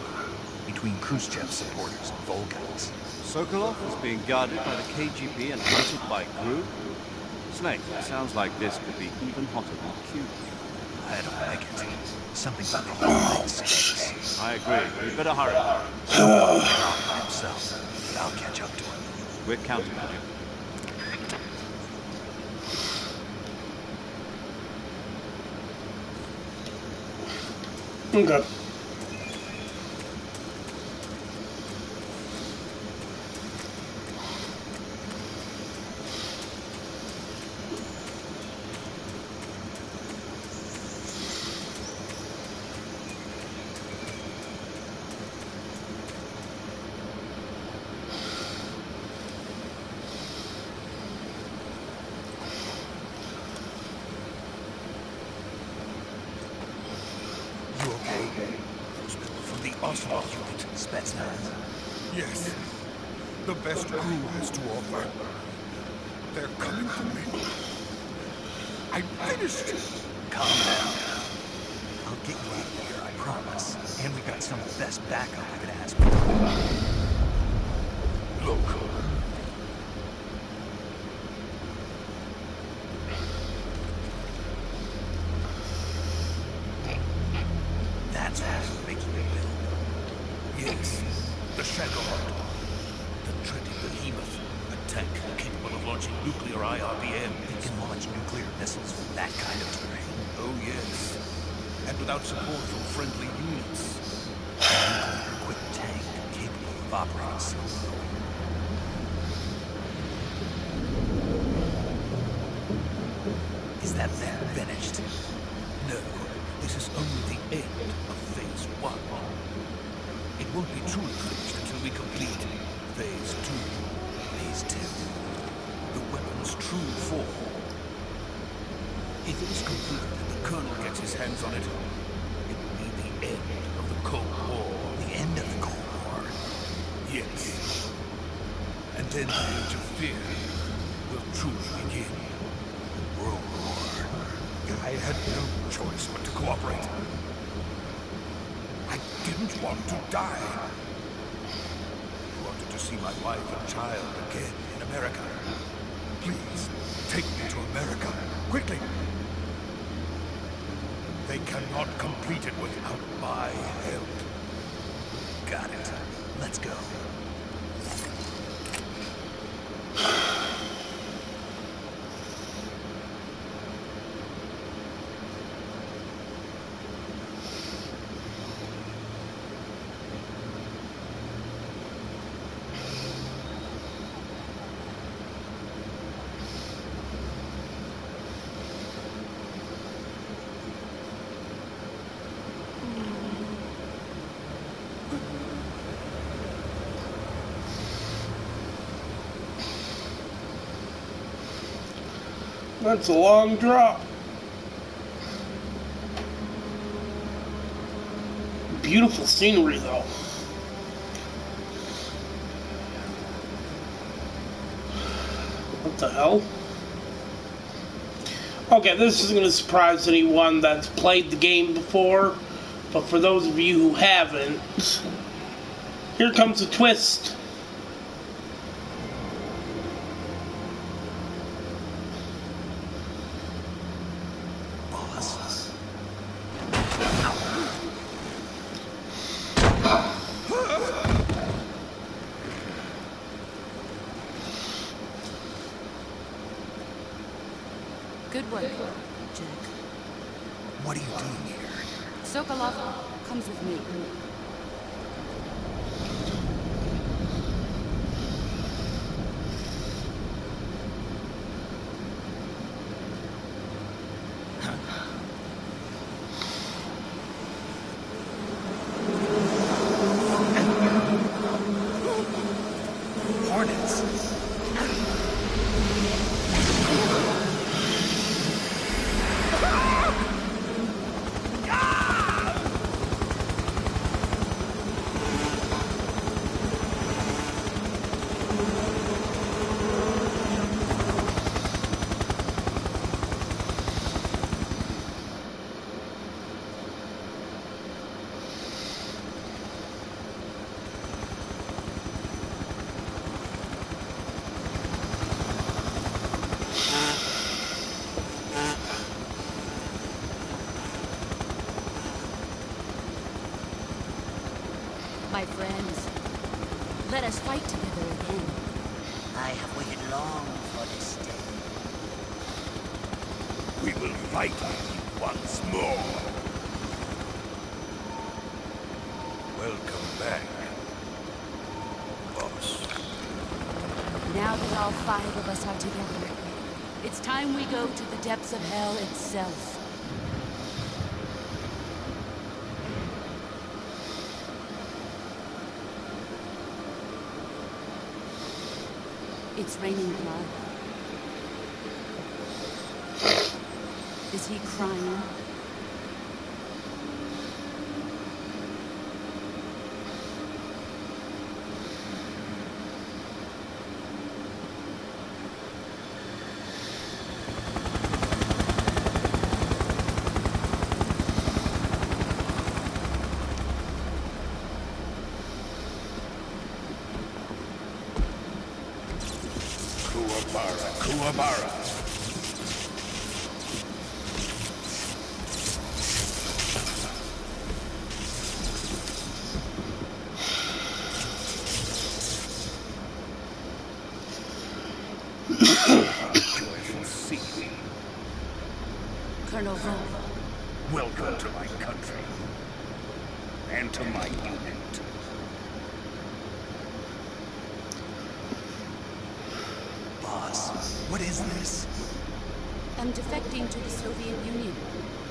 Between Khrushchev's supporters and Volgans. Sokolov is being guarded by the KGB and hunted by GRU? Snake, it sounds like this could be even hotter than Q. I don't like it. Something about the whole thing stinks. I agree. We'd better hurry. He'll probably get off by himself, but I'll catch up to him. We're counting on you. Okay. You okay? Those people from the Oslo unit, Spetsnaz. Yes. The best crew has to offer. They're coming for me. I'm finished. Calm down. I'll get you out of here, I promise. And we got some of the best backup I could ask for. Look. That's what we're making you build. Yes. The Shagohod. The dreaded behemoth. A tank capable of launching nuclear IRBM. They can launch nuclear missiles from that kind of terrain. Oh, yes. And without support from friendly units. A nuclear-equipped tank capable of operating solo. Is that thing finished? No, this is only the end of Phase 1. It won't be truly finished until we complete Phase 2. Phase 2. The weapon's true form. If it is completed and the Colonel gets his hands on it, it will be the end of the Cold War. The end of the Cold War? Yes. And then the Age of Fear will truly begin. World War. I had no choice but to cooperate. I didn't want to die. I wanted to see my wife and child again in America. Please, take me to America, quickly. They cannot complete it without my help. Got it. Let's go. That's a long drop. Beautiful scenery, though. What the hell? Okay, this isn't going to surprise anyone that's played the game before, but for those of you who haven't, here comes a twist. Good work, Jack. What are you doing here? Sokolov comes with me. Hornets. friends. Let us fight together again. I have waited long for this day. We will fight once more. Welcome back, boss. Now that all 5 of us are together, it's time we go to the depths of hell itself. It's raining blood. Is he crying? Kuwabara. Colonel Vaughn. Welcome to my country. And to my unit. What is this? I'm defecting to the Soviet Union.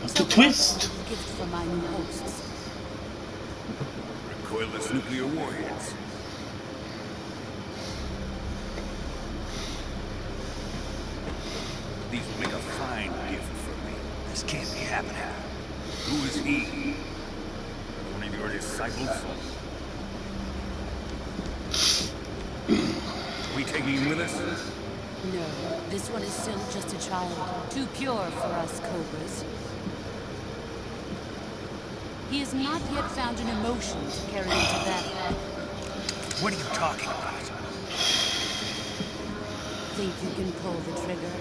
What's the twist? A gift from my new hosts. Recoilless nuclear warheads. These will make a fine gift for me. This can't be happening. Who is he? One of your disciples? We taking him with us? No, this one is still just a child. Too pure for us Cobras. He has not yet found an emotion to carry into battle. What are you talking about? Think you can pull the trigger?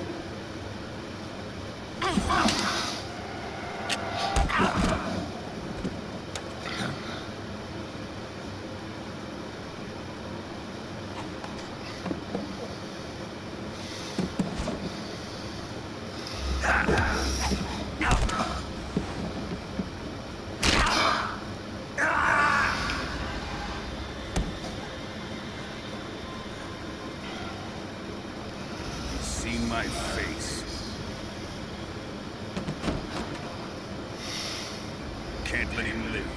My face. Can't let him live.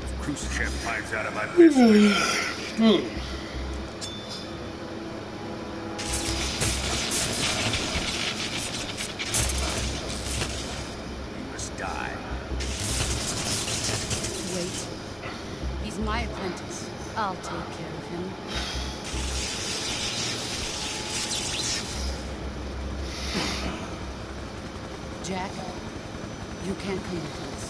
If Khrushchev finds out about this, he must die. Wait. He's my apprentice. I'll take care of him. Jack, you can't come with us.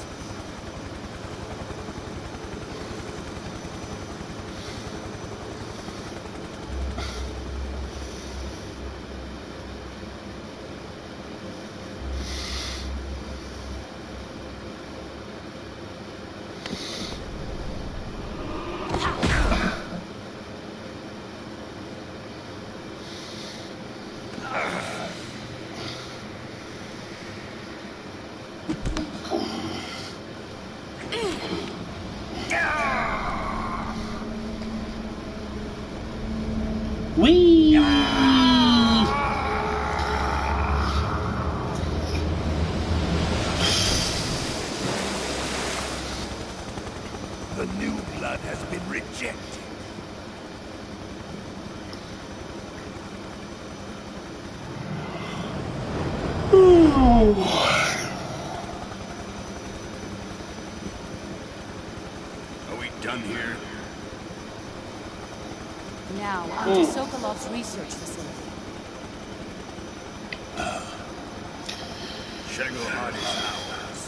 Whee! The new blood has been rejected. Are we done here? Now, on to Sokolov's research facility. Shagohod is ours.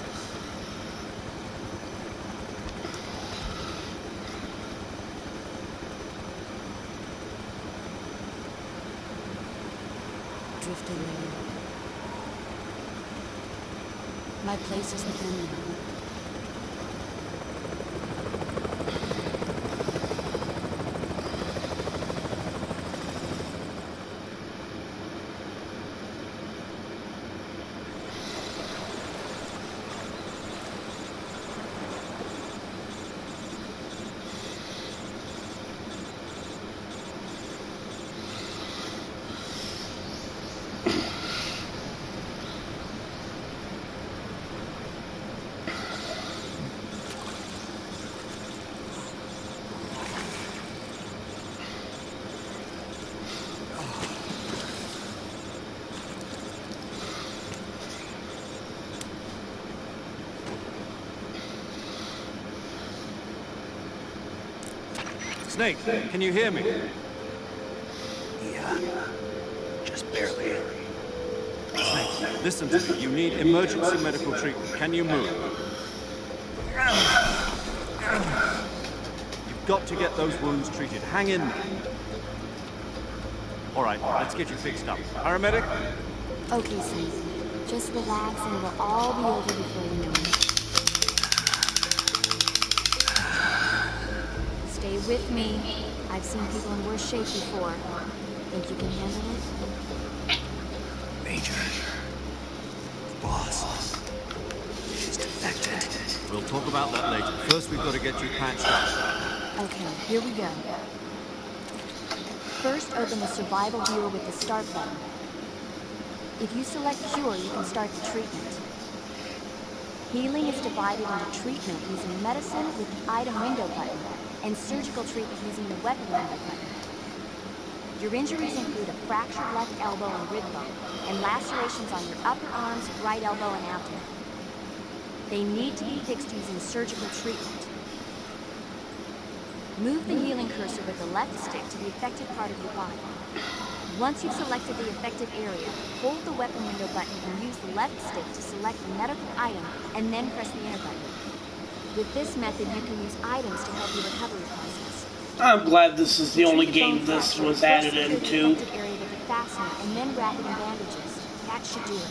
Drift away. My place is with him now. Snake, can you hear me? Yeah. Just barely. Snake, listen to me. You need emergency medical treatment. Can you move? You've got to get those wounds treated. Hang in there. All right, let's get you fixed up. Paramedic? Okay, Snake. Just relax and it'll all be over before you know it. Stay with me. I've seen people in worse shape before. Think you can handle it? Major. Boss. She's defected. We'll talk about that later. First, we've got to get you patched up. Okay, here we go. First, open the survival viewer with the start button. If you select cure, you can start the treatment. Healing is divided into treatment using medicine with the item window button, and surgical treatment using the weapon window button. Your injuries include a fractured left elbow and rib bone, and lacerations on your upper arms, right elbow, and abdomen. They need to be fixed using surgical treatment. Move the healing cursor with the left stick to the affected part of your body. Once you've selected the affected area, hold the weapon window button and use the left stick to select the medical item, and then press the enter button. With this method, you can use items to help your recovery process. I'm glad this is the only game this was added into. The area with a fastener and then wrap it in bandages. That should do it.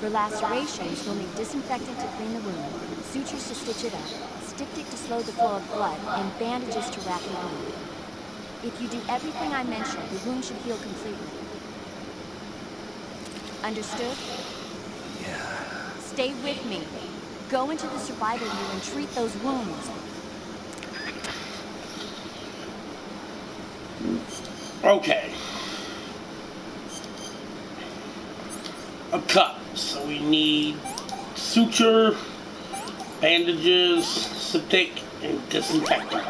For lacerations, you'll need disinfectant to clean the wound, sutures to stitch it up, styptic to slow the flow of blood, and bandages to wrap the wound. If you do everything I mentioned, the wound should heal completely. Understood? Yeah. Stay with me. Go into the survival view and treat those wounds. Okay. A cut. So we need suture, bandages, styptic, and disinfectant.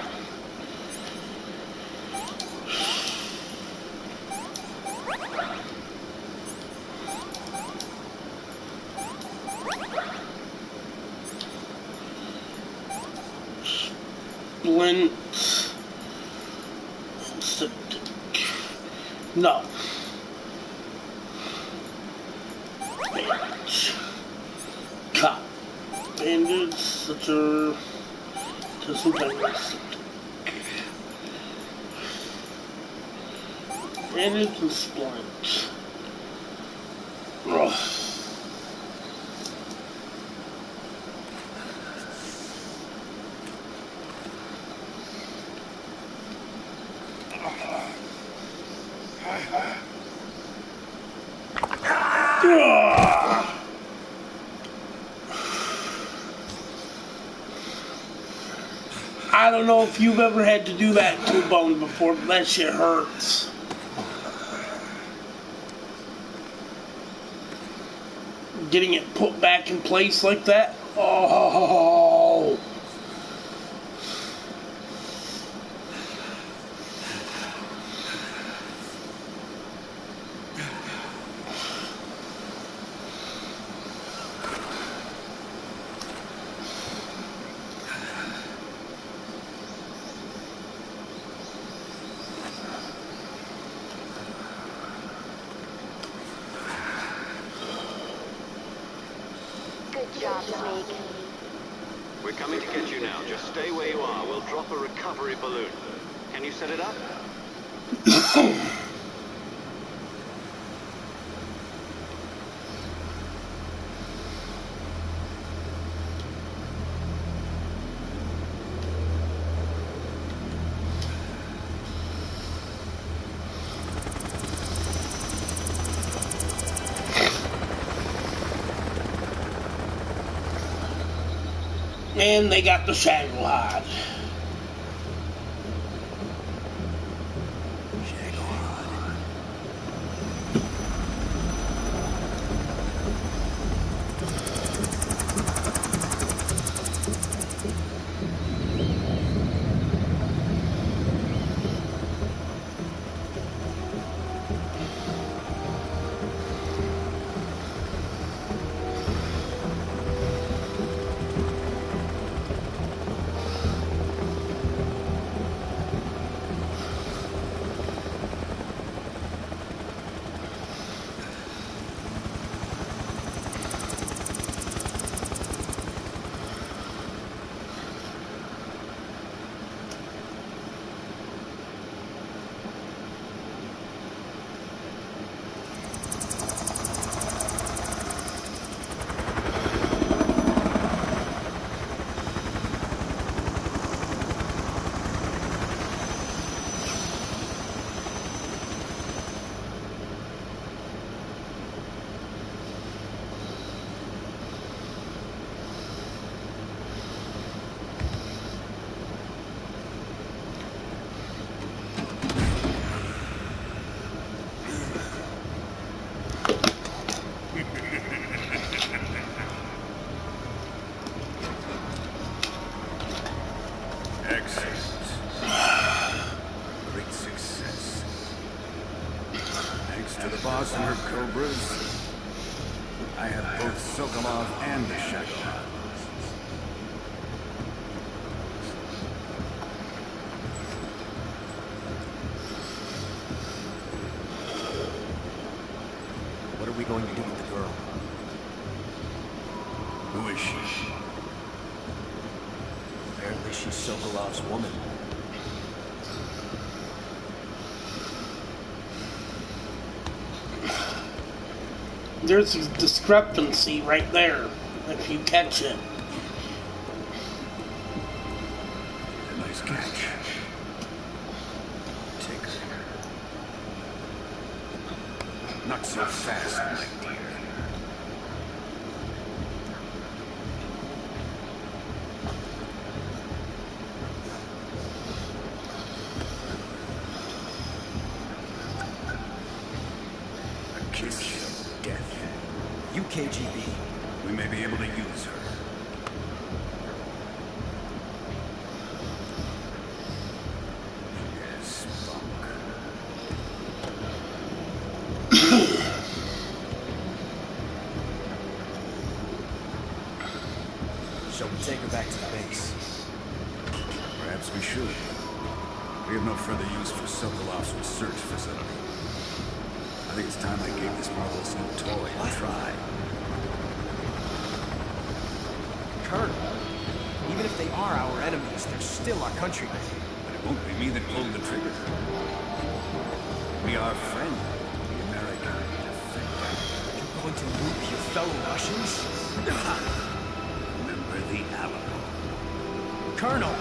Splint. Styptic. No. Bandage. Cut. Bandage, suture, disinfectant. Bandage and splint. Ugh. I don't know if you've ever had to do that to a bone before, but that shit hurts. Getting it put back in place like that. Oh. Good job, Snake. We're coming to get you now. Just stay where you are. We'll drop a recovery balloon. Can you set it up? And they got the Shagglehide. To the boss and her cobras, I have both Sokolov and the Shagglehide. What are we going to do with the girl? Who is she? Apparently she's Sokolov's woman. There's a discrepancy right there, if you catch it. Nice catch. Take her. Not so fast, my dear. A kiss of death. UKGB. We may be able to use her. Yes, Bunk. Shall we take her back to the base? Perhaps we should. We have no further use for Sokolov's research facility. I think it's time I gave this marvelous new toy a try. Colonel, even if they are our enemies, they're still our countrymen. But it won't be me that pulled the trigger. We are friends, the American defender. You're going to nuke your fellow Russians? Remember the Alamo. Colonel!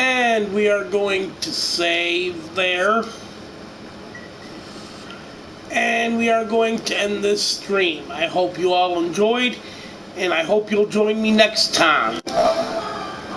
And we are going to save there. And we are going to end this stream. I hope you all enjoyed, and I hope you'll join me next time.